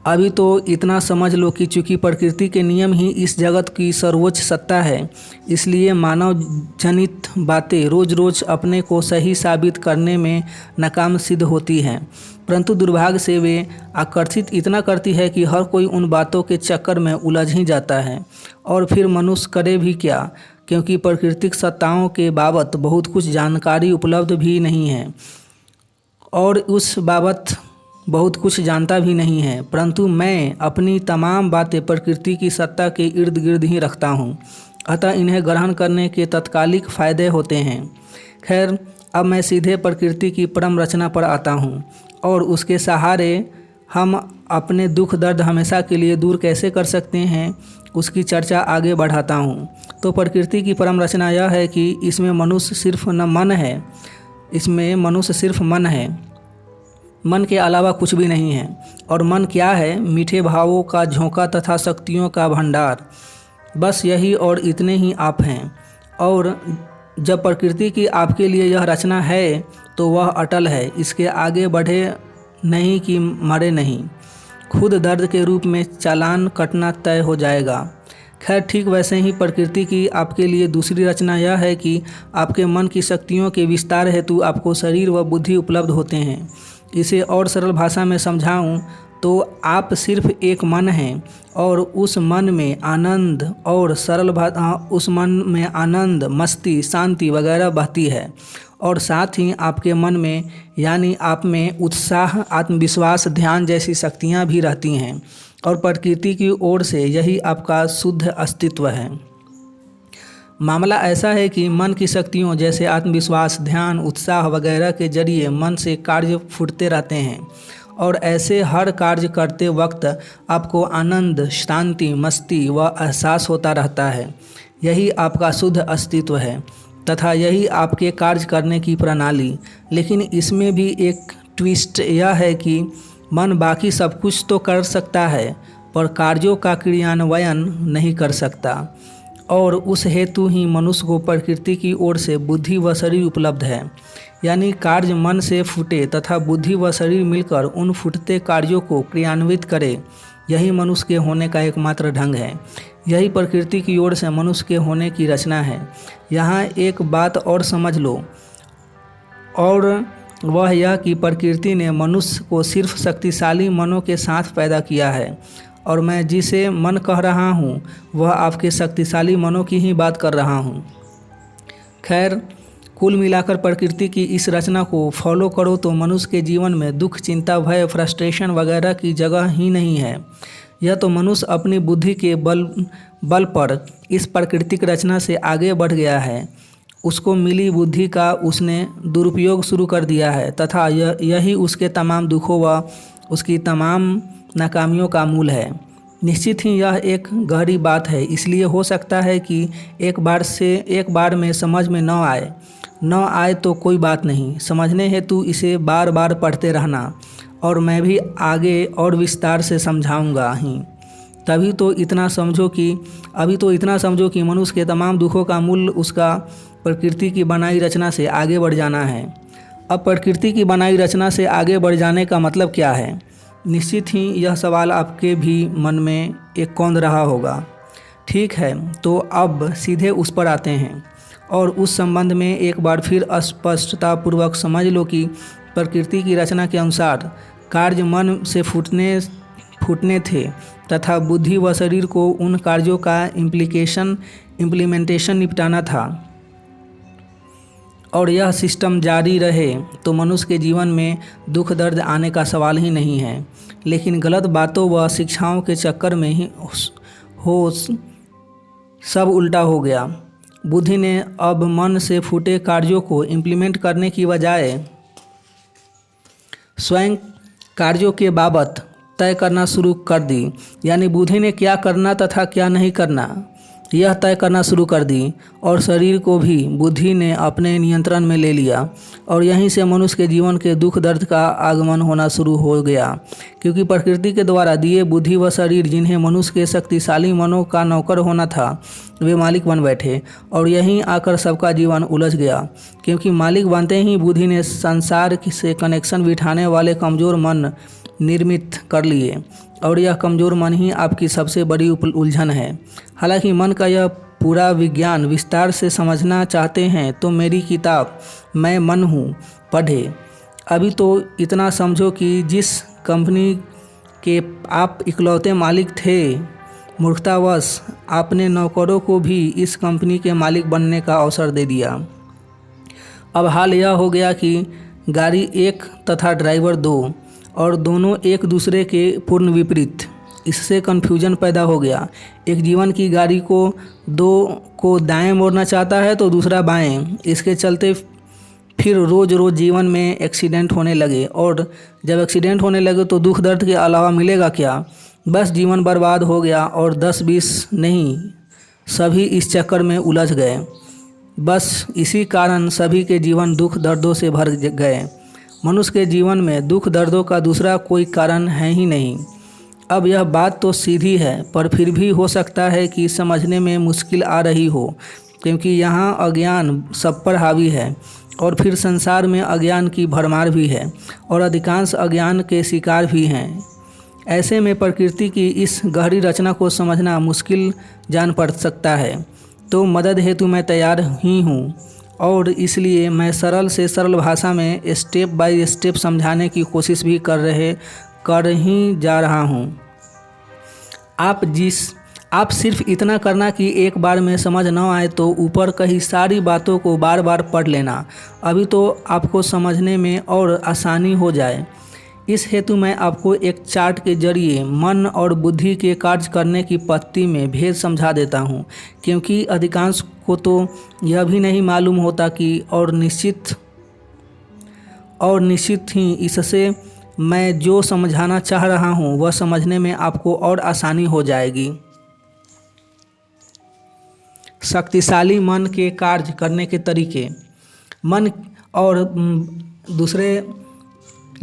अभी तो इतना समझ लो कि चूँकि प्रकृति के नियम ही इस जगत की सर्वोच्च सत्ता है, इसलिए मानव जनित बातें रोज़ रोज़ अपने को सही साबित करने में नाकाम सिद्ध होती हैं। परंतु दुर्भाग्य से वे आकर्षित इतना करती है कि हर कोई उन बातों के चक्कर में उलझ ही जाता है। और फिर मनुष्य करे भी क्या, क्योंकि प्राकृतिक सत्ताओं के बाबत बहुत कुछ जानकारी उपलब्ध भी नहीं है और उस बाबत बहुत कुछ जानता भी नहीं है। परंतु मैं अपनी तमाम बातें प्रकृति की सत्ता के इर्द गिर्द ही रखता हूँ, अतः इन्हें ग्रहण करने के तत्कालिक फ़ायदे होते हैं। खैर, अब मैं सीधे प्रकृति की परम रचना पर आता हूँ और उसके सहारे हम अपने दुख दर्द हमेशा के लिए दूर कैसे कर सकते हैं उसकी चर्चा आगे बढ़ाता हूँ। तो प्रकृति की परम रचना यह है कि इसमें मनुष्य सिर्फ मन है, मन के अलावा कुछ भी नहीं है। और मन क्या है? मीठे भावों का झोंका तथा शक्तियों का भंडार, बस यही और इतने ही आप हैं। और जब प्रकृति की आपके लिए यह रचना है तो वह अटल है, इसके आगे बढ़े नहीं कि मरे नहीं। खुद दर्द के रूप में चालान कटना तय हो जाएगा। खैर, ठीक वैसे ही प्रकृति की आपके लिए दूसरी रचना यह है कि आपके मन की शक्तियों के विस्तार हेतु आपको शरीर व बुद्धि उपलब्ध होते हैं। इसे और सरल भाषा में समझाऊं तो आप सिर्फ एक मन हैं और उस मन में आनंद, मस्ती, शांति वगैरह बहती है। और साथ ही आपके मन में यानी आप में उत्साह, आत्मविश्वास, ध्यान जैसी शक्तियाँ भी रहती हैं और प्रकृति की ओर से यही आपका शुद्ध अस्तित्व है। मामला ऐसा है कि मन की शक्तियों जैसे आत्मविश्वास, ध्यान, उत्साह वगैरह के जरिए मन से कार्य फूटते रहते हैं और ऐसे हर कार्य करते वक्त आपको आनंद, शांति, मस्ती व एहसास होता रहता है। यही आपका शुद्ध अस्तित्व है तथा यही आपके कार्य करने की प्रणाली। लेकिन इसमें भी एक ट्विस्ट यह है कि मन बाकी सब कुछ तो कर सकता है पर कार्यों का क्रियान्वयन नहीं कर सकता, और उस हेतु ही मनुष्य को प्रकृति की ओर से बुद्धि व शरीर उपलब्ध है। यानी कार्य मन से फूटे तथा बुद्धि व शरीर मिलकर उन फूटते कार्यों को क्रियान्वित करे, यही मनुष्य के होने का एकमात्र ढंग है। यही प्रकृति की ओर से मनुष्य के होने की रचना है। यहाँ एक बात और समझ लो, और वह यह कि प्रकृति ने मनुष्य को सिर्फ शक्तिशाली मनों के साथ पैदा किया है, और मैं जिसे मन कह रहा हूँ वह आपके शक्तिशाली मनों की ही बात कर रहा हूँ। खैर, कुल मिलाकर प्रकृति की इस रचना को फॉलो करो तो मनुष्य के जीवन में दुख, चिंता, भय, फ्रस्ट्रेशन वगैरह की जगह ही नहीं है। यह तो मनुष्य अपनी बुद्धि के बल पर इस प्राकृतिक रचना से आगे बढ़ गया है। उसको मिली बुद्धि का उसने दुरुपयोग शुरू कर दिया है तथा यही उसके तमाम दुखों व उसकी तमाम नाकामियों का मूल है। निश्चित ही यह एक गहरी बात है, इसलिए हो सकता है कि एक बार में समझ में न आए तो कोई बात नहीं, समझने हेतु इसे बार बार पढ़ते रहना, और मैं भी आगे और विस्तार से समझाऊंगा ही। अभी तो इतना समझो कि मनुष्य के तमाम दुखों का मूल उसका प्रकृति की बनाई रचना से आगे बढ़ जाना है। अब प्रकृति की बनाई रचना से आगे बढ़ जाने का मतलब क्या है? निश्चित ही यह सवाल आपके भी मन में एक कौंध रहा होगा। ठीक है, तो अब सीधे उस पर आते हैं और उस संबंध में एक बार फिर स्पष्टतापूर्वक समझ लो कि प्रकृति की रचना के अनुसार कार्य मन से फूटने थे तथा बुद्धि व शरीर को उन कार्यों का इम्प्लीमेंटेशन निपटाना था, और यह सिस्टम जारी रहे तो मनुष्य के जीवन में दुख दर्द आने का सवाल ही नहीं है। लेकिन गलत बातों व शिक्षाओं के चक्कर में ही सब उल्टा हो गया। बुद्धि ने अब मन से फूटे कार्यों को इम्प्लीमेंट करने की बजाय स्वयं कार्यों के बाबत तय करना शुरू कर दी। यानी बुद्धि ने क्या करना तथा क्या नहीं करना यह तय करना शुरू कर दी, और शरीर को भी बुद्धि ने अपने नियंत्रण में ले लिया, और यहीं से मनुष्य के जीवन के दुख दर्द का आगमन होना शुरू हो गया। क्योंकि प्रकृति के द्वारा दिए बुद्धि व शरीर, जिन्हें मनुष्य के शक्तिशाली मनों का नौकर होना था, वे मालिक बन बैठे, और यहीं आकर सबका जीवन उलझ गया। क्योंकि मालिक बनते ही बुद्धि ने संसार से कनेक्शन बिठाने वाले कमज़ोर मन निर्मित कर लिए, और यह कमज़ोर मन ही आपकी सबसे बड़ी उलझन है। हालांकि मन का यह पूरा विज्ञान विस्तार से समझना चाहते हैं तो मेरी किताब मैं मन हूँ पढ़े। अभी तो इतना समझो कि जिस कंपनी के आप इकलौते मालिक थे, मूर्खतावश आपने नौकरों को भी इस कंपनी के मालिक बनने का अवसर दे दिया। अब हाल यह हो गया कि गाड़ी एक तथा ड्राइवर दो, और दोनों एक दूसरे के पूर्ण विपरीत। इससे कन्फ्यूजन पैदा हो गया। एक जीवन की गाड़ी को दाएं मोड़ना चाहता है तो दूसरा बाएं। इसके चलते फिर रोज़ जीवन में एक्सीडेंट होने लगे, और जब एक्सीडेंट होने लगे तो दुख दर्द के अलावा मिलेगा क्या? बस जीवन बर्बाद हो गया, और 10-20 नहीं, सभी इस चक्कर में उलझ गए। बस इसी कारण सभी के जीवन दुख दर्दों से भर गए। मनुष्य के जीवन में दुख दर्दों का दूसरा कोई कारण है ही नहीं। अब यह बात तो सीधी है, पर फिर भी हो सकता है कि समझने में मुश्किल आ रही हो, क्योंकि यहाँ अज्ञान सब पर हावी है, और फिर संसार में अज्ञान की भरमार भी है, और अधिकांश अज्ञान के शिकार भी हैं। ऐसे में प्रकृति की इस गहरी रचना को समझना मुश्किल जान पड़ सकता है। तो मदद हेतु मैं तैयार ही हूँ, और इसलिए मैं सरल से सरल भाषा में स्टेप बाय स्टेप समझाने की कोशिश भी कर ही जा रहा हूँ। आप सिर्फ इतना करना कि एक बार में समझ न आए तो ऊपर कही सारी बातों को बार बार पढ़ लेना, अभी तो आपको समझने में और आसानी हो जाए। इस हेतु मैं आपको एक चार्ट के जरिए मन और बुद्धि के कार्य करने की पद्धति में भेद समझा देता हूँ, क्योंकि अधिकांश को तो यह भी नहीं मालूम होता कि और निश्चित ही इससे मैं जो समझाना चाह रहा हूँ वह समझने में आपको और आसानी हो जाएगी। शक्तिशाली मन के कार्य करने के तरीके। मन और दूसरे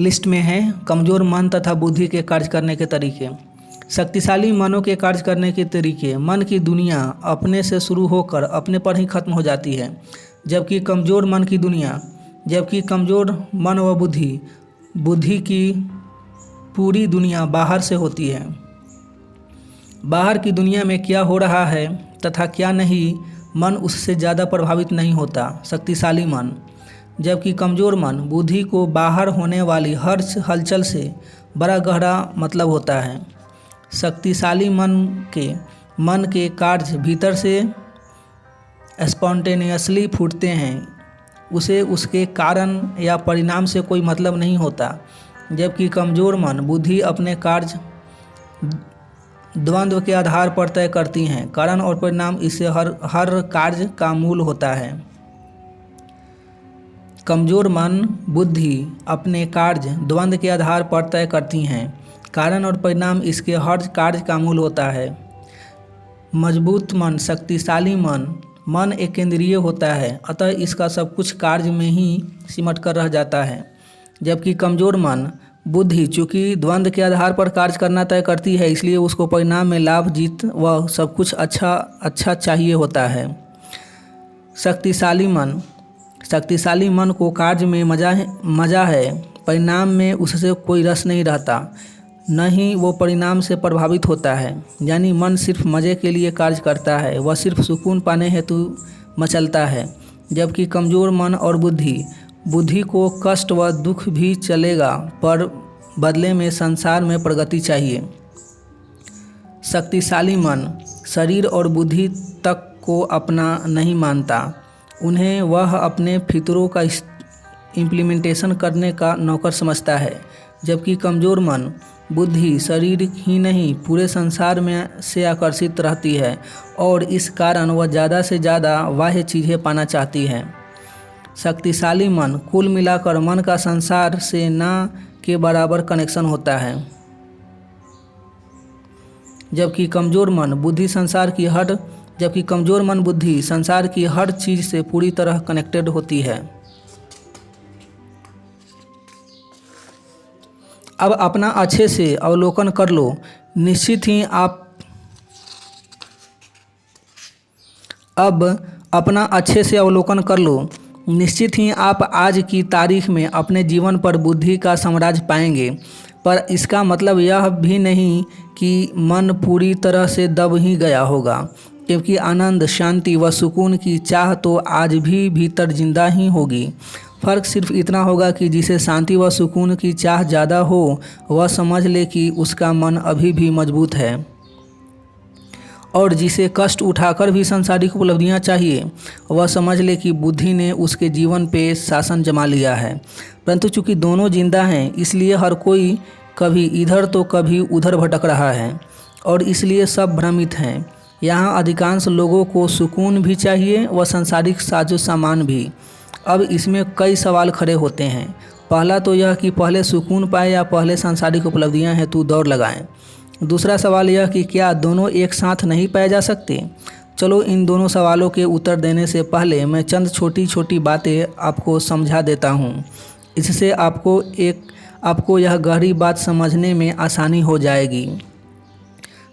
लिस्ट में है कमज़ोर मन तथा बुद्धि के कार्य करने के तरीके। शक्तिशाली मनों के कार्य करने के तरीके। मन की दुनिया अपने से शुरू होकर अपने पर ही खत्म हो जाती है, जबकि कमज़ोर मन व बुद्धि की पूरी दुनिया बाहर से होती है। बाहर की दुनिया में क्या हो रहा है तथा क्या नहीं, मन उससे ज़्यादा प्रभावित नहीं होता शक्तिशाली मन। जबकि कमज़ोर मन बुद्धि को बाहर होने वाली हर हलचल से बड़ा गहरा मतलब होता है। शक्तिशाली मन के कार्य भीतर से स्पॉन्टेनियसली फूटते हैं, उसे उसके कारण या परिणाम से कोई मतलब नहीं होता। जबकि कमज़ोर मन बुद्धि अपने कार्य द्वंद्व के आधार पर तय करती हैं, कारण और परिणाम इससे हर कार्य का मूल होता है। कमज़ोर मन बुद्धि अपने कार्य द्वंद्व के आधार पर तय करती हैं, कारण और परिणाम इसके हर कार्य का मूल होता है। मजबूत मन शक्तिशाली मन एक केंद्रीय होता है, अतः इसका सब कुछ कार्य में ही सिमट कर रह जाता है। जबकि कमज़ोर मन बुद्धि चूँकि द्वंद्व के आधार पर कार्य करना तय करती है, इसलिए उसको परिणाम में लाभ जीत व सब कुछ अच्छा चाहिए होता है। शक्तिशाली मन को कार्य में मज़ा है, परिणाम में उससे कोई रस नहीं रहता, न ही वो परिणाम से प्रभावित होता है। यानी मन सिर्फ मज़े के लिए कार्य करता है, वह सिर्फ सुकून पाने हेतु मचलता है। जबकि कमज़ोर मन और बुद्धि को कष्ट व दुख भी चलेगा, पर बदले में संसार में प्रगति चाहिए। शक्तिशाली मन शरीर और बुद्धि तक को अपना नहीं मानता, उन्हें वह अपने फितरों का इम्प्लीमेंटेशन करने का नौकर समझता है। जबकि कमज़ोर मन बुद्धि शरीर ही नहीं पूरे संसार में से आकर्षित रहती है, और इस कारण वह ज़्यादा से ज़्यादा बाह्य चीज़ें पाना चाहती है। शक्तिशाली मन कुल मिलाकर मन का संसार से ना के बराबर कनेक्शन होता है। जबकि कमज़ोर मन बुद्धि संसार की हर चीज़ से पूरी तरह कनेक्टेड होती है। अब अपना अच्छे से अवलोकन कर लो, निश्चित ही आप आज की तारीख में अपने जीवन पर बुद्धि का साम्राज्य पाएंगे। पर इसका मतलब यह भी नहीं कि मन पूरी तरह से दब ही गया होगा, क्योंकि आनंद, शांति व सुकून की चाह तो आज भी भीतर जिंदा ही होगी। फ़र्क सिर्फ इतना होगा कि जिसे शांति व सुकून की चाह ज़्यादा हो, वह समझ ले कि उसका मन अभी भी मजबूत है, और जिसे कष्ट उठाकर भी सांसारिक उपलब्धियां चाहिए, वह समझ ले कि बुद्धि ने उसके जीवन पे शासन जमा लिया है। परंतु चूंकि दोनों जिंदा हैं, इसलिए हर कोई कभी इधर तो कभी उधर भटक रहा है, और इसलिए सब भ्रमित हैं। यहाँ अधिकांश लोगों को सुकून भी चाहिए व सांसारिक साजो सामान भी। अब इसमें कई सवाल खड़े होते हैं। पहला तो यह कि पहले सुकून पाए या पहले सांसारिक उपलब्धियां हेतु दौड़ लगाएं। दूसरा सवाल यह कि क्या दोनों एक साथ नहीं पाए जा सकते। चलो इन दोनों सवालों के उत्तर देने से पहले मैं चंद छोटी छोटी बातें आपको समझा देता हूँ। इससे आपको यह गहरी बात समझने में आसानी हो जाएगी।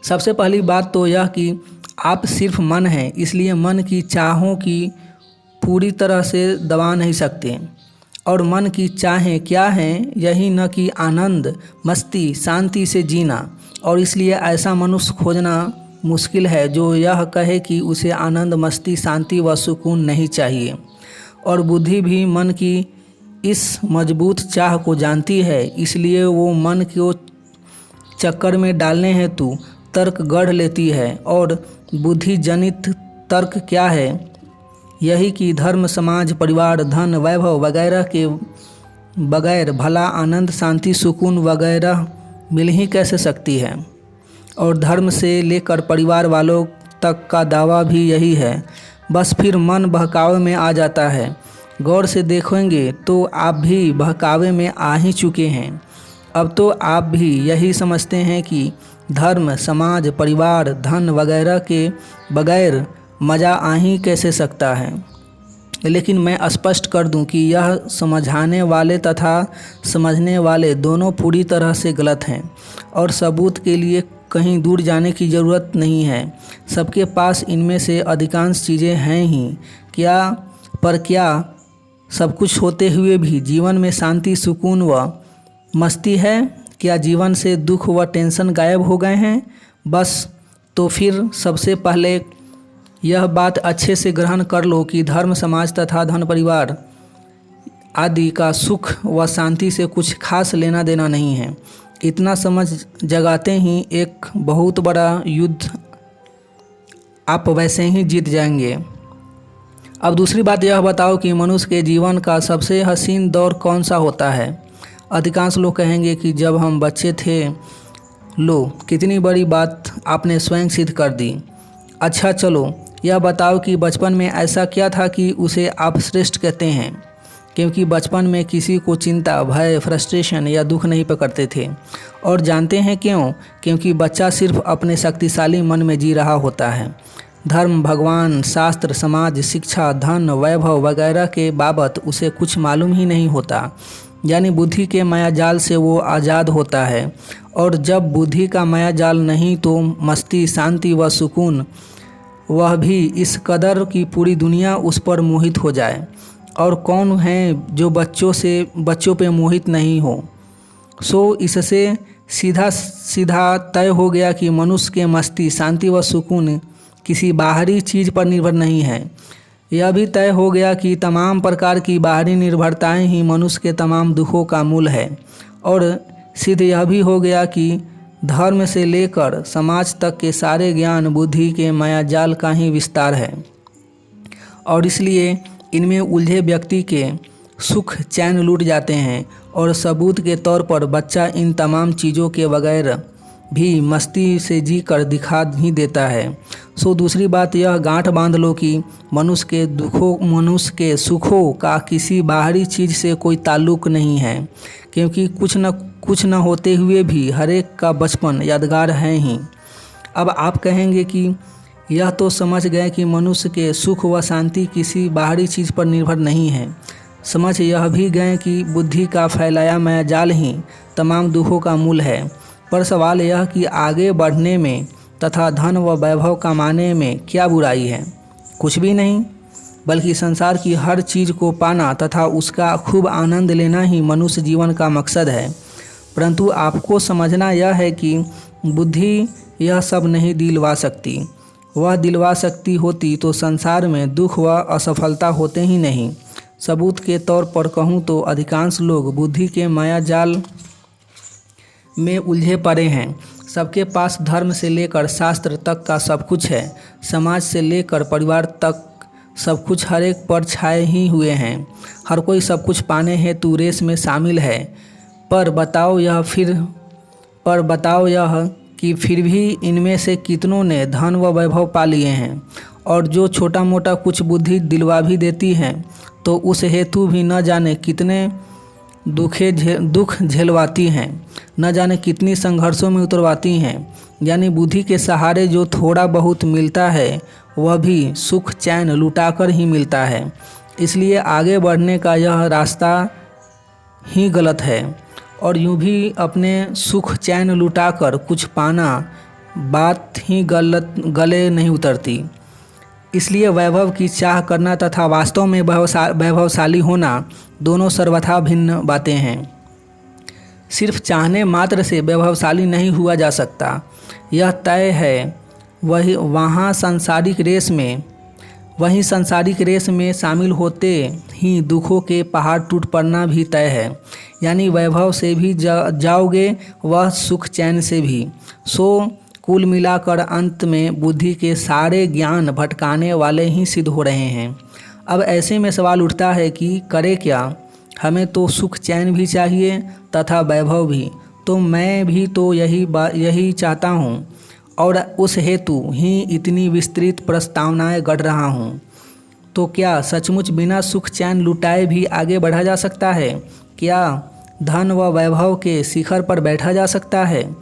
सबसे पहली बात तो यह कि आप सिर्फ मन हैं, इसलिए मन की चाहों की पूरी तरह से दबा नहीं सकते। और मन की चाहें क्या हैं, यही न कि आनंद, मस्ती, शांति से जीना। और इसलिए ऐसा मनुष्य खोजना मुश्किल है जो यह कहे कि उसे आनंद, मस्ती, शांति व सुकून नहीं चाहिए। और बुद्धि भी मन की इस मजबूत चाह को जानती है, इसलिए वो मन को चक्कर में डालने हेतु तर्क गढ़ लेती है। और बुद्धि जनित तर्क क्या है? यही कि धर्म, समाज, परिवार, धन, वैभव वगैरह के बगैर भला आनंद, शांति, सुकून वगैरह मिल ही कैसे सकती है। और धर्म से लेकर परिवार वालों तक का दावा भी यही है। बस फिर मन बहकावे में आ जाता है। गौर से देखेंगे तो आप भी बहकावे में आ ही चुके हैं। अब तो आप भी यही समझते हैं कि धर्म, समाज, परिवार, धन वगैरह के बगैर मज़ा आ ही कैसे सकता है। लेकिन मैं स्पष्ट कर दूं कि यह समझाने वाले तथा समझने वाले दोनों पूरी तरह से गलत हैं, और सबूत के लिए कहीं दूर जाने की ज़रूरत नहीं है। सबके पास इनमें से अधिकांश चीज़ें हैं ही। क्या सब कुछ होते हुए भी जीवन में शांति, सुकून व मस्ती है? क्या जीवन से दुख व टेंशन गायब हो गए हैं? बस तो फिर सबसे पहले यह बात अच्छे से ग्रहण कर लो कि धर्म, समाज तथा धन, परिवार आदि का सुख व शांति से कुछ खास लेना देना नहीं है। इतना समझ जगाते ही एक बहुत बड़ा युद्ध आप वैसे ही जीत जाएंगे। अब दूसरी बात यह बताओ कि मनुष्य के जीवन का सबसे हसीन दौर कौन सा होता है। अधिकांश लोग कहेंगे कि जब हम बच्चे थे। लो, कितनी बड़ी बात आपने स्वयं सिद्ध कर दी। अच्छा चलो, यह बताओ कि बचपन में ऐसा क्या था कि उसे आप श्रेष्ठ कहते हैं। क्योंकि बचपन में किसी को चिंता, भय, फ्रस्ट्रेशन या दुख नहीं पकड़ते थे। और जानते हैं क्यों? क्योंकि बच्चा सिर्फ अपने शक्तिशाली मन में जी रहा होता है। धर्म, भगवान, शास्त्र, समाज, शिक्षा, धन, वैभव वगैरह के बाबत उसे कुछ मालूम ही नहीं होता। यानी बुद्धि के मायाजाल से वो आज़ाद होता है। और जब बुद्धि का मायाजाल नहीं तो मस्ती, शांति व सुकून, वह भी इस कदर की पूरी दुनिया उस पर मोहित हो जाए। और कौन है जो बच्चों पे मोहित नहीं हो। सो इससे सीधा सीधा तय हो गया कि मनुष्य के मस्ती, शांति व सुकून किसी बाहरी चीज़ पर निर्भर नहीं है। यह भी तय हो गया कि तमाम प्रकार की बाहरी निर्भरताएं ही मनुष्य के तमाम दुखों का मूल है। और सिद्ध यह भी हो गया कि धर्म से लेकर समाज तक के सारे ज्ञान बुद्धि के मायाजाल का ही विस्तार है। और इसलिए इनमें उलझे व्यक्ति के सुख चैन लूट जाते हैं। और सबूत के तौर पर बच्चा इन तमाम चीज़ों के बगैर भी मस्ती से जी कर दिखा ही देता है। सो दूसरी बात यह गांठ बांध लो कि मनुष्य के सुखों का किसी बाहरी चीज़ से कोई ताल्लुक नहीं है। क्योंकि कुछ न होते हुए भी हर एक का बचपन यादगार है ही। अब आप कहेंगे कि यह तो समझ गए कि मनुष्य के सुख व शांति किसी बाहरी चीज़ पर निर्भर नहीं है। समझ यह भी गए कि बुद्धि का फैलाया मायाजाल ही तमाम दुखों का मूल है। पर सवाल यह कि आगे बढ़ने में तथा धन व वैभव कमाने में क्या बुराई है? कुछ भी नहीं, बल्कि संसार की हर चीज़ को पाना तथा उसका खूब आनंद लेना ही मनुष्य जीवन का मकसद है। परंतु आपको समझना यह है कि बुद्धि यह सब नहीं दिलवा सकती। वह दिलवा सकती होती तो संसार में दुख व असफलता होते ही नहीं। सबूत के तौर पर कहूँ तो अधिकांश लोग बुद्धि के मायाजाल में उलझे पड़े हैं। सबके पास धर्म से लेकर शास्त्र तक का सब कुछ है। समाज से लेकर परिवार तक सब कुछ हर एक पर छाए ही हुए हैं। हर कोई सब कुछ पाने हेतु रेस में शामिल है। पर बताओ यह कि फिर भी इनमें से कितनों ने धन व वैभव पा लिए हैं। और जो छोटा मोटा कुछ बुद्धि दिलवा भी देती हैं तो उस हेतु भी न जाने कितने दुख झेलवाती हैं, न जाने कितनी संघर्षों में उतरवाती हैं। यानी बुद्धि के सहारे जो थोड़ा बहुत मिलता है वह भी सुख चैन लुटाकर ही मिलता है। इसलिए आगे बढ़ने का यह रास्ता ही गलत है। और यूं भी अपने सुख चैन लुटाकर कुछ पाना बात ही गले नहीं उतरती। इसलिए वैभव की चाह करना तथा वास्तव में वैभवशाली होना दोनों सर्वथा भिन्न बातें हैं। सिर्फ चाहने मात्र से वैभवशाली नहीं हुआ जा सकता, यह तय है। वहीं सांसारिक रेस में शामिल होते ही दुखों के पहाड़ टूट पड़ना भी तय है। यानी वैभव से भी जाओगे, वह सुख चैन से भी। सो कुल मिलाकर अंत में बुद्धि के सारे ज्ञान भटकाने वाले ही सिद्ध हो रहे हैं। अब ऐसे में सवाल उठता है कि करें क्या? हमें तो सुख चैन भी चाहिए तथा वैभव भी। तो मैं भी तो यही चाहता हूँ और उस हेतु ही इतनी विस्तृत प्रस्तावनाएं गढ़ रहा हूँ। तो क्या सचमुच बिना सुख चैन लुटाए भी आगे बढ़ा जा सकता है? क्या धन व वैभव के शिखर पर बैठा जा सकता है?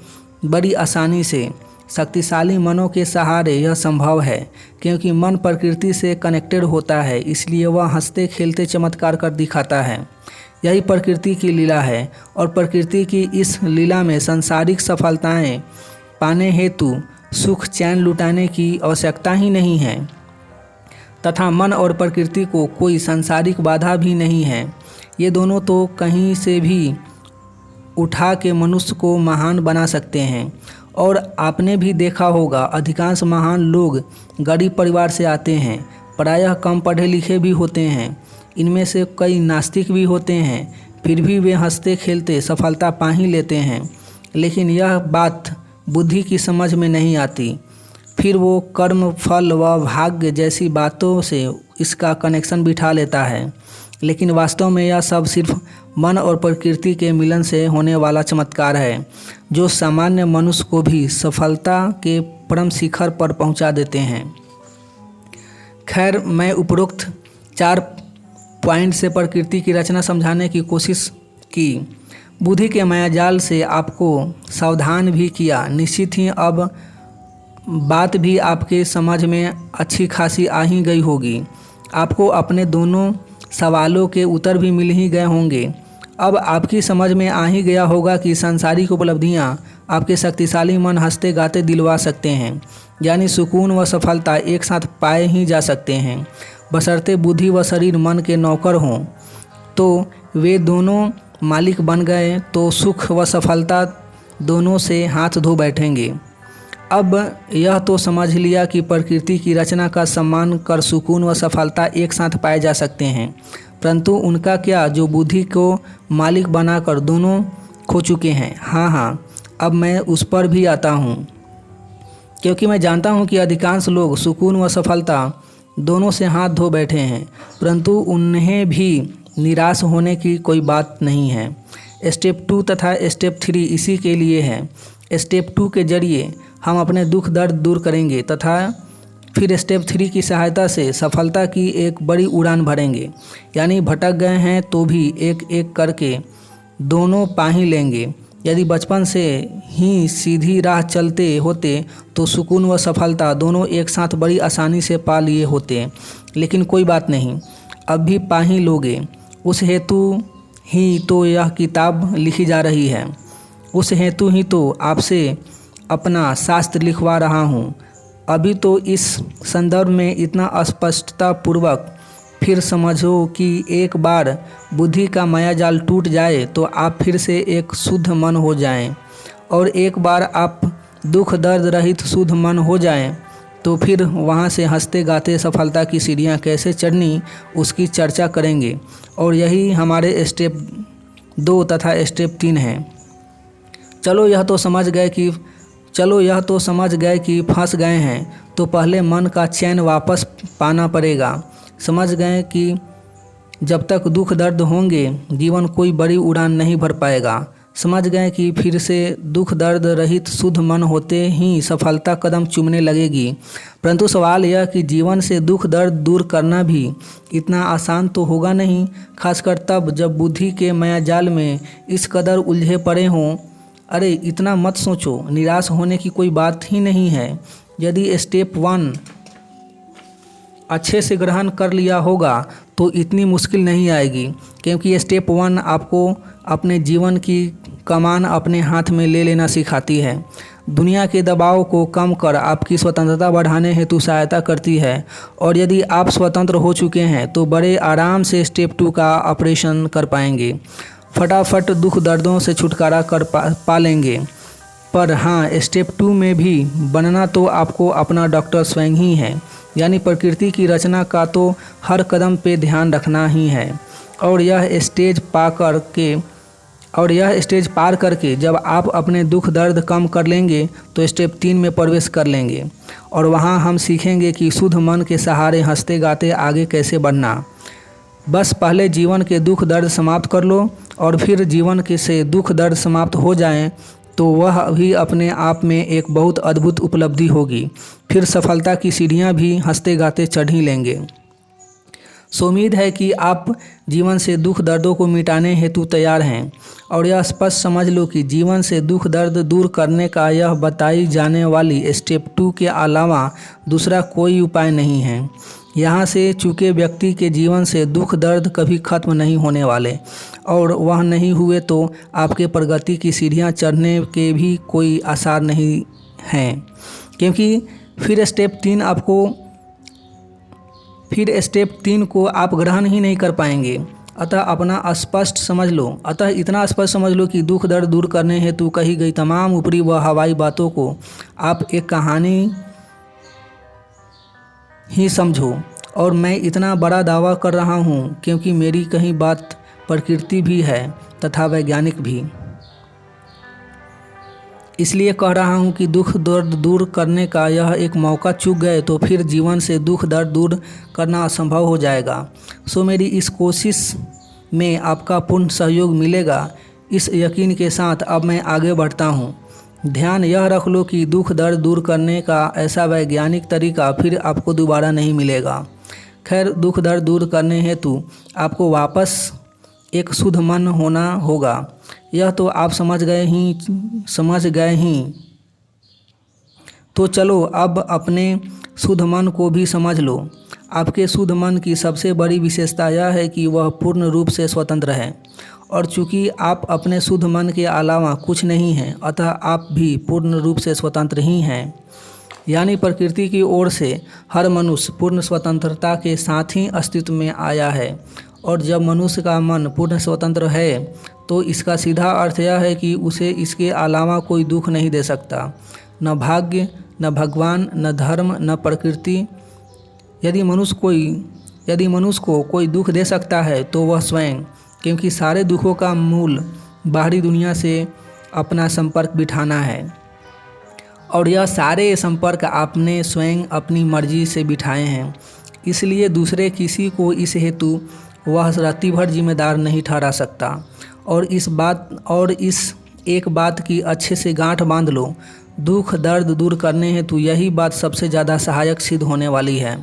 बड़ी आसानी से। शक्तिशाली मनों के सहारे यह संभव है। क्योंकि मन प्रकृति से कनेक्टेड होता है, इसलिए वह हंसते खेलते चमत्कार कर दिखाता है। यही प्रकृति की लीला है। और प्रकृति की इस लीला में सांसारिक सफलताएं पाने हेतु सुख चैन लुटाने की आवश्यकता ही नहीं है तथा मन और प्रकृति को कोई सांसारिक बाधा भी नहीं है। ये दोनों तो कहीं से भी उठा के मनुष्य को महान बना सकते हैं। और आपने भी देखा होगा अधिकांश महान लोग गरीब परिवार से आते हैं, प्रायः कम पढ़े लिखे भी होते हैं, इनमें से कई नास्तिक भी होते हैं, फिर भी वे हंसते खेलते सफलता पा ही लेते हैं। लेकिन यह बात बुद्धि की समझ में नहीं आती। फिर वो कर्म, फल व भाग्य जैसी बातों से इसका कनेक्शन बिठा लेता है। लेकिन वास्तव में यह सब सिर्फ मन और प्रकृति के मिलन से होने वाला चमत्कार है, जो सामान्य मनुष्य को भी सफलता के परम शिखर पर पहुंचा देते हैं। खैर, मैं उपरोक्त 4 पॉइंट से प्रकृति की रचना समझाने की कोशिश की। बुद्धि के मायाजाल से आपको सावधान भी किया। निश्चित ही अब बात भी आपके समझ में अच्छी खासी आ ही गई होगी। आपको अपने दोनों सवालों के उत्तर भी मिल ही गए होंगे। अब आपकी समझ में आ ही गया होगा कि सांसारिक उपलब्धियां आपके शक्तिशाली मन हंसते गाते दिलवा सकते हैं, यानी सुकून व सफलता एक साथ पाए ही जा सकते हैं, बशर्ते बुद्धि व शरीर मन के नौकर हों। तो वे दोनों मालिक बन गए तो सुख व सफलता दोनों से हाथ धो बैठेंगे। अब यह तो समझ लिया कि प्रकृति की रचना का सम्मान कर सुकून व सफलता एक साथ पाए जा सकते हैं, परंतु उनका क्या जो बुद्धि को मालिक बनाकर दोनों खो चुके हैं। हाँ, अब मैं उस पर भी आता हूँ, क्योंकि मैं जानता हूँ कि अधिकांश लोग सुकून व सफलता दोनों से हाथ धो बैठे हैं, परंतु उन्हें भी निराश होने की कोई बात नहीं है। स्टेप 2 तथा स्टेप 3 इसी के लिए है। स्टेप 2 के जरिए हम अपने दुख दर्द दूर करेंगे तथा फिर स्टेप 3 की सहायता से सफलता की एक बड़ी उड़ान भरेंगे, यानी भटक गए हैं तो भी एक एक करके दोनों पा ही लेंगे। यदि बचपन से ही सीधी राह चलते होते तो सुकून व सफलता दोनों एक साथ बड़ी आसानी से पा लिए होते, लेकिन कोई बात नहीं, अब भी पा ही लोगे। उस हेतु ही तो यह किताब लिखी जा रही है, उस हेतु ही तो आपसे अपना शास्त्र लिखवा रहा हूँ। अभी तो इस संदर्भ में इतना स्पष्टता पूर्वक फिर समझो कि एक बार बुद्धि का मायाजाल टूट जाए तो आप फिर से एक शुद्ध मन हो जाएं, और एक बार आप दुख दर्द रहित शुद्ध मन हो जाएं तो फिर वहाँ से हंसते गाते सफलता की सीढ़ियाँ कैसे चढ़नी उसकी चर्चा करेंगे। और यही हमारे स्टेप 2 तथा स्टेप 3 है। चलो यह तो समझ गए कि फंस गए हैं, तो पहले मन का चैन वापस पाना पड़ेगा। समझ गए कि जब तक दुख दर्द होंगे जीवन कोई बड़ी उड़ान नहीं भर पाएगा। समझ गए कि फिर से दुख दर्द रहित शुद्ध मन होते ही सफलता कदम चूमने लगेगी। परंतु सवाल यह कि जीवन से दुख दर्द दूर करना भी इतना आसान तो होगा नहीं, खासकर तब जब बुद्धि के मायाजाल में इस कदर उलझे पड़े हों। अरे इतना मत सोचो, निराश होने की कोई बात ही नहीं है। यदि स्टेप 1 अच्छे से ग्रहण कर लिया होगा तो इतनी मुश्किल नहीं आएगी, क्योंकि स्टेप 1 आपको अपने जीवन की कमान अपने हाथ में ले लेना सिखाती है, दुनिया के दबाव को कम कर आपकी स्वतंत्रता बढ़ाने हेतु सहायता करती है। और यदि आप स्वतंत्र हो चुके हैं तो बड़े आराम से स्टेप 2 का ऑपरेशन कर पाएंगे, फटाफट दुख दर्दों से छुटकारा कर पा लेंगे। पर हाँ, स्टेप 2 में भी बनना तो आपको अपना डॉक्टर स्वयं ही है, यानी प्रकृति की रचना का तो हर कदम पे ध्यान रखना ही है। और यह स्टेज पार करके जब आप अपने दुख दर्द कम कर लेंगे तो स्टेप 3 में प्रवेश कर लेंगे, और वहाँ हम सीखेंगे कि शुद्ध मन के सहारे हंसते गाते आगे कैसे बढ़ना। बस पहले जीवन के दुख दर्द समाप्त कर लो, और फिर जीवन के से दुख दर्द समाप्त हो जाएं तो वह भी अपने आप में एक बहुत अद्भुत उपलब्धि होगी। फिर सफलता की सीढ़ियाँ भी हंसते गाते चढ़ ही लेंगे। सो उम्मीद है कि आप जीवन से दुख दर्दों को मिटाने हेतु तैयार हैं, और यह स्पष्ट समझ लो कि जीवन से दुख दर्द दूर करने का यह बताई जाने वाली स्टेप 2 के अलावा दूसरा कोई उपाय नहीं है। यहाँ से चूँकि व्यक्ति के जीवन से दुख दर्द कभी खत्म नहीं होने वाले, और वह नहीं हुए तो आपके प्रगति की सीढ़ियाँ चढ़ने के भी कोई आसार नहीं हैं, क्योंकि फिर स्टेप 3 को आप ग्रहण ही नहीं कर पाएंगे। अतः अपना स्पष्ट समझ लो। अतः इतना स्पष्ट समझ लो कि दुख दर्द दूर करने हेतु कही गई तमाम ऊपरी व हवाई बातों को आप एक कहानी ही समझो। और मैं इतना बड़ा दावा कर रहा हूँ क्योंकि मेरी कहीं बात प्रकृति भी है तथा वैज्ञानिक भी। इसलिए कह रहा हूँ कि दुख दर्द दूर करने का यह एक मौका चूक गए तो फिर जीवन से दुख दर्द दूर करना असंभव हो जाएगा। सो मेरी इस कोशिश में आपका पूर्ण सहयोग मिलेगा, इस यकीन के साथ अब मैं आगे बढ़ता हूँ। ध्यान यह रख लो कि दुख दर्द दूर करने का ऐसा वैज्ञानिक तरीका फिर आपको दोबारा नहीं मिलेगा। खैर, दुख दर्द दूर करने हेतु आपको वापस एक शुद्ध मन होना होगा। यह तो आप समझ गए ही। तो चलो अब अपने शुद्ध मन को भी समझ लो। आपके शुद्ध मन की सबसे बड़ी विशेषता यह है कि वह पूर्ण रूप से स्वतंत्र है। और चूंकि आप अपने शुद्ध मन के अलावा कुछ नहीं हैं, अतः आप भी पूर्ण रूप से स्वतंत्र ही हैं। यानी प्रकृति की ओर से हर मनुष्य पूर्ण स्वतंत्रता के साथ ही अस्तित्व में आया है। और जब मनुष्य का मन पूर्ण स्वतंत्र है तो इसका सीधा अर्थ यह है कि उसे इसके अलावा कोई दुख नहीं दे सकता, न भाग्य, न भगवान, न धर्म, न प्रकृति। यदि मनुष्य को कोई दुख दे सकता है तो वह स्वयं, क्योंकि सारे दुखों का मूल बाहरी दुनिया से अपना संपर्क बिठाना है। और यह सारे संपर्क आपने स्वयं अपनी मर्जी से बिठाए हैं। इसलिए दूसरे किसी को इस हेतु वह राति भर जिम्मेदार नहीं ठहरा सकता। और इस एक बात की अच्छे से गांठ बांध लो, दुख दर्द दूर करने हेतु यही बात सबसे ज़्यादा सहायक सिद्ध होने वाली है।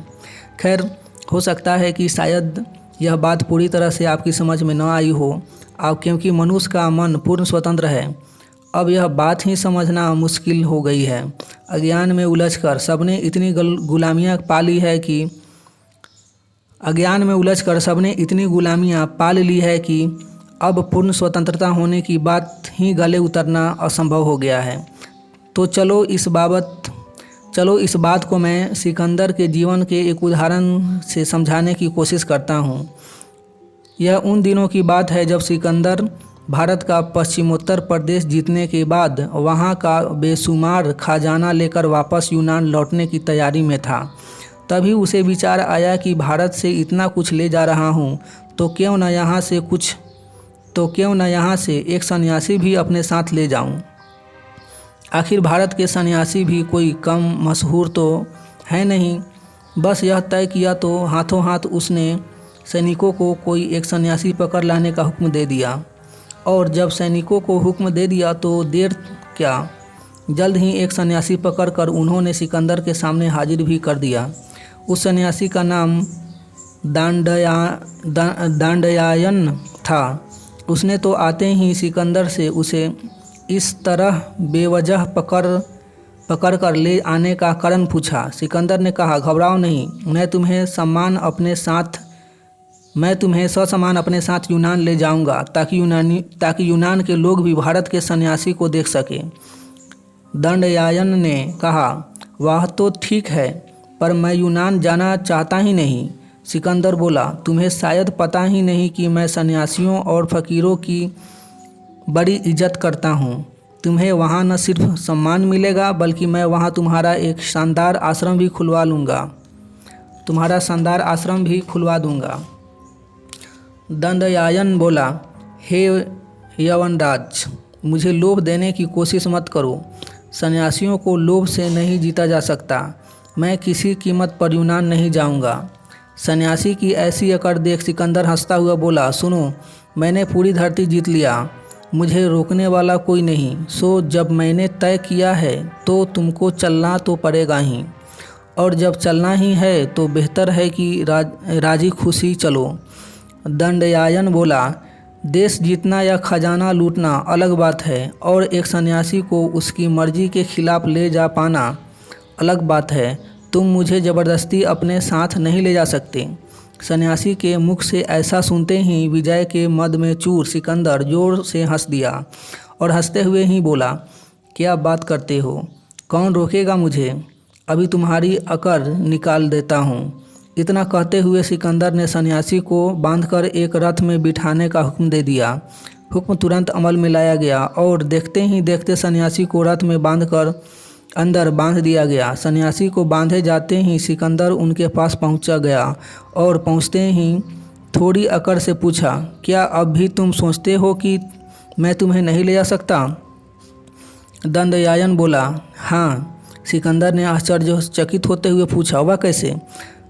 खैर, हो सकता है कि शायद यह बात पूरी तरह से आपकी समझ में न आई हो, क्योंकि मनुष्य का मन पूर्ण स्वतंत्र है। अब यह बात ही समझना मुश्किल हो गई है। अज्ञान में उलझकर सबने इतनी गुलामियाँ पाल ली है कि अब पूर्ण स्वतंत्रता होने की बात ही गले उतरना असंभव हो गया है। तो चलो इस बात को मैं सिकंदर के जीवन के एक उदाहरण से समझाने की कोशिश करता हूँ। यह उन दिनों की बात है जब सिकंदर भारत का पश्चिमोत्तर प्रदेश जीतने के बाद वहाँ का बेशुमार खजाना लेकर वापस यूनान लौटने की तैयारी में था। तभी उसे विचार आया कि भारत से इतना कुछ ले जा रहा हूँ तो क्यों न यहाँ से एक सन्यासी भी अपने साथ ले जाऊँ। आखिर भारत के सन्यासी भी कोई कम मशहूर तो है नहीं। बस यह तय किया तो हाथों हाथ उसने सैनिकों को कोई एक सन्यासी पकड़ लाने का हुक्म दे दिया। और जब सैनिकों को हुक्म दे दिया तो देर क्या, जल्द ही एक सन्यासी पकड़कर उन्होंने सिकंदर के सामने हाजिर भी कर दिया। उस सन्यासी का नाम दांडयायन था। उसने तो आते ही सिकंदर से उसे इस तरह बेवजह पकड़ कर ले आने का कारण पूछा। सिकंदर ने कहा, घबराओ नहीं, मैं तुम्हें ससमान अपने साथ यूनान ले जाऊंगा ताकि यूनान के लोग भी भारत के सन्यासी को देख सके। दंडयायन ने कहा, वह तो ठीक है, पर मैं यूनान जाना चाहता ही नहीं। सिकंदर बोला, तुम्हें शायद पता ही नहीं कि मैं सन्यासियों और फकीरों की बड़ी इज्जत करता हूँ। तुम्हें वहाँ न सिर्फ सम्मान मिलेगा बल्कि मैं वहाँ तुम्हारा शानदार आश्रम भी खुलवा दूंगा। दंडयायन बोला, हे यवनराज, मुझे लोभ देने की कोशिश मत करो। सन्यासियों को लोभ से नहीं जीता जा सकता। मैं किसी कीमत पर यूनान नहीं जाऊंगा। सन्यासी की ऐसी अकड़ देख सिकंदर हंसता हुआ बोला, सुनो, मैंने पूरी धरती जीत लिया, मुझे रोकने वाला कोई नहीं। सो जब मैंने तय किया है तो तुमको चलना तो पड़ेगा ही। और जब चलना ही है तो बेहतर है कि राजी खुशी चलो। दंडयायन बोला, देश जीतना या खजाना लूटना अलग बात है और एक सन्यासी को उसकी मर्जी के खिलाफ ले जा पाना अलग बात है। तुम मुझे ज़बरदस्ती अपने साथ नहीं ले जा सकते। सन्यासी के मुख से ऐसा सुनते ही विजय के मद में चूर सिकंदर जोर से हंस दिया और हंसते हुए ही बोला, क्या बात करते हो, कौन रोकेगा मुझे? अभी तुम्हारी अकड़ निकाल देता हूँ। इतना कहते हुए सिकंदर ने सन्यासी को बांधकर एक रथ में बिठाने का हुक्म दे दिया। हुक्म तुरंत अमल में लाया गया और देखते ही देखते सन्यासी को रथ में बांधकर अंदर बांध दिया गया। सन्यासी को बांधे जाते ही सिकंदर उनके पास पहुंचा गया और पहुंचते ही थोड़ी अकड़ से पूछा, क्या अब भी तुम सोचते हो कि मैं तुम्हें नहीं ले जा सकता? दंडयायन बोला, हाँ। सिकंदर ने आश्चर्यचकित होते हुए पूछा, वह कैसे?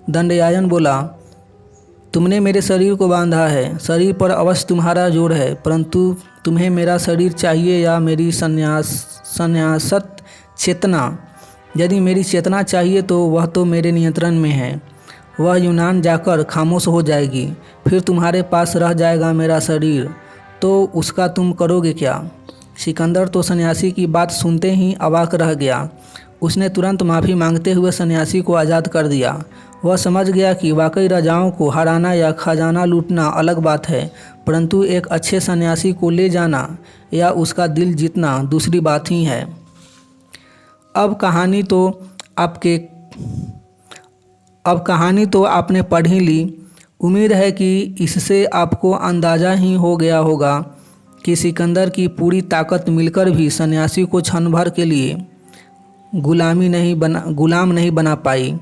दंडयायन बोला, तुमने मेरे शरीर को बांधा है, शरीर पर अवश्य तुम्हारा जोर है, परंतु तुम्हें मेरा शरीर चाहिए या मेरी संन्यासत चेतना? यदि मेरी चेतना चाहिए तो वह तो मेरे नियंत्रण में है। वह यूनान जाकर खामोश हो जाएगी, फिर तुम्हारे पास रह जाएगा मेरा शरीर, तो उसका तुम करोगे क्या? सिकंदर तो सन्यासी की बात सुनते ही अवाक रह गया। उसने तुरंत माफ़ी मांगते हुए सन्यासी को आज़ाद कर दिया। वह समझ गया कि वाकई राजाओं को हराना या खजाना लूटना अलग बात है, परंतु एक अच्छे सन्यासी को ले जाना या उसका दिल जीतना दूसरी बात ही है। अब कहानी तो आपने पढ़ ही ली। उम्मीद है कि इससे आपको अंदाज़ा ही हो गया होगा कि सिकंदर की पूरी ताकत मिलकर भी सन्यासी को क्षण भर के लिए गुलाम नहीं बना पाई।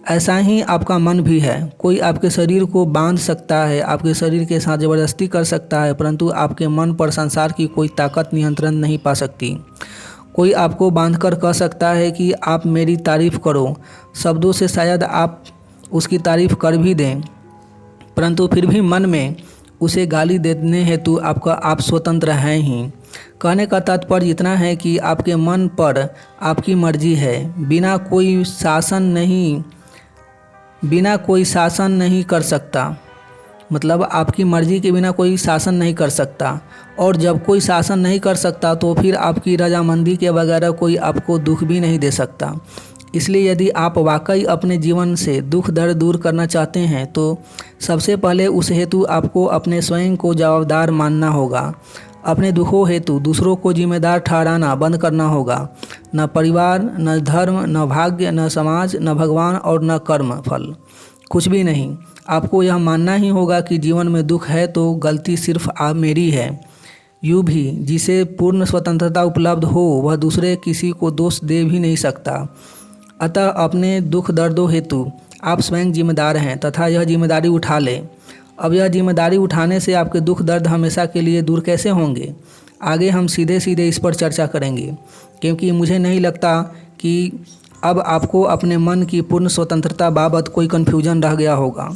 ऐसा ही आपका मन भी है। कोई आपके शरीर को बांध सकता है, आपके शरीर के साथ ज़बरदस्ती कर सकता है, परंतु आपके मन पर संसार की कोई ताकत नियंत्रण नहीं पा सकती। कोई आपको बांधकर कह सकता है कि आप मेरी तारीफ़ करो। शब्दों से शायद आप उसकी तारीफ़ कर भी दें, परंतु फिर भी मन में उसे गाली देने हेतु आप स्वतंत्र हैं ही। कहने का तात्पर्य इतना है कि आपके मन पर आपकी मर्जी है, बिना कोई शासन नहीं कर सकता। मतलब आपकी मर्जी के बिना कोई शासन नहीं कर सकता, और जब कोई शासन नहीं कर सकता तो फिर आपकी रजामंदी के बगैर कोई आपको दुख भी नहीं दे सकता। इसलिए यदि आप वाकई अपने जीवन से दुख दर्द दूर करना चाहते हैं तो सबसे पहले उस हेतु आपको अपने स्वयं को जवाबदार मानना होगा। अपने दुखों हेतु दूसरों को जिम्मेदार ठहराना बंद करना होगा। न परिवार, न धर्म, न भाग्य, न समाज, न भगवान और न कर्म फल, कुछ भी नहीं। आपको यह मानना ही होगा कि जीवन में दुख है तो गलती सिर्फ आप मेरी है। यूँ भी जिसे पूर्ण स्वतंत्रता उपलब्ध हो वह दूसरे किसी को दोष दे भी नहीं सकता। अतः अपने दुख दर्दों हेतु आप स्वयं जिम्मेदार हैं तथा यह जिम्मेदारी उठा लें। अब यह जिम्मेदारी उठाने से आपके दुख दर्द हमेशा के लिए दूर कैसे होंगे, आगे हम सीधे सीधे इस पर चर्चा करेंगे, क्योंकि मुझे नहीं लगता कि अब आपको अपने मन की पूर्ण स्वतंत्रता बाबत कोई कन्फ्यूजन रह गया होगा।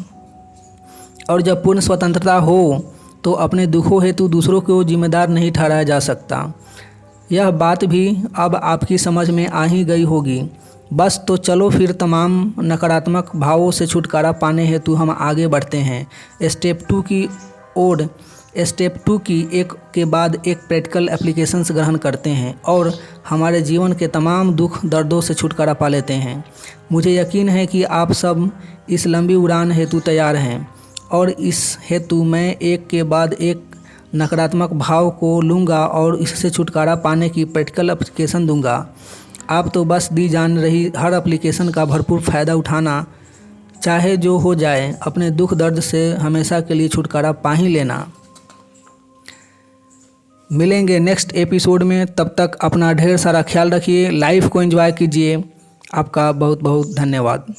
और जब पूर्ण स्वतंत्रता हो तो अपने दुखों हेतु दूसरों को जिम्मेदार नहीं ठहराया जा सकता। यह बात भी अब आपकी समझ में आ ही गई होगी। बस तो चलो फिर तमाम नकारात्मक भावों से छुटकारा पाने हेतु हम आगे बढ़ते हैं स्टेप 2 की ओर। स्टेप 2 की एक के बाद एक प्रैक्टिकल एप्लीकेशंस ग्रहण करते हैं और हमारे जीवन के तमाम दुख दर्दों से छुटकारा पा लेते हैं। मुझे यकीन है कि आप सब इस लंबी उड़ान हेतु तैयार हैं और इस हेतु मैं एक के बाद एक नकारात्मक भाव को लूँगा और इससे छुटकारा पाने की प्रैक्टिकल एप्लीकेशन दूँगा। आप तो बस दी जान रही हर एप्लीकेशन का भरपूर फ़ायदा उठाना, चाहे जो हो जाए अपने दुख दर्द से हमेशा के लिए छुटकारा पा ही लेना। मिलेंगे नेक्स्ट एपिसोड में, तब तक अपना ढेर सारा ख्याल रखिए, लाइफ को एंजॉय कीजिए। आपका बहुत बहुत धन्यवाद।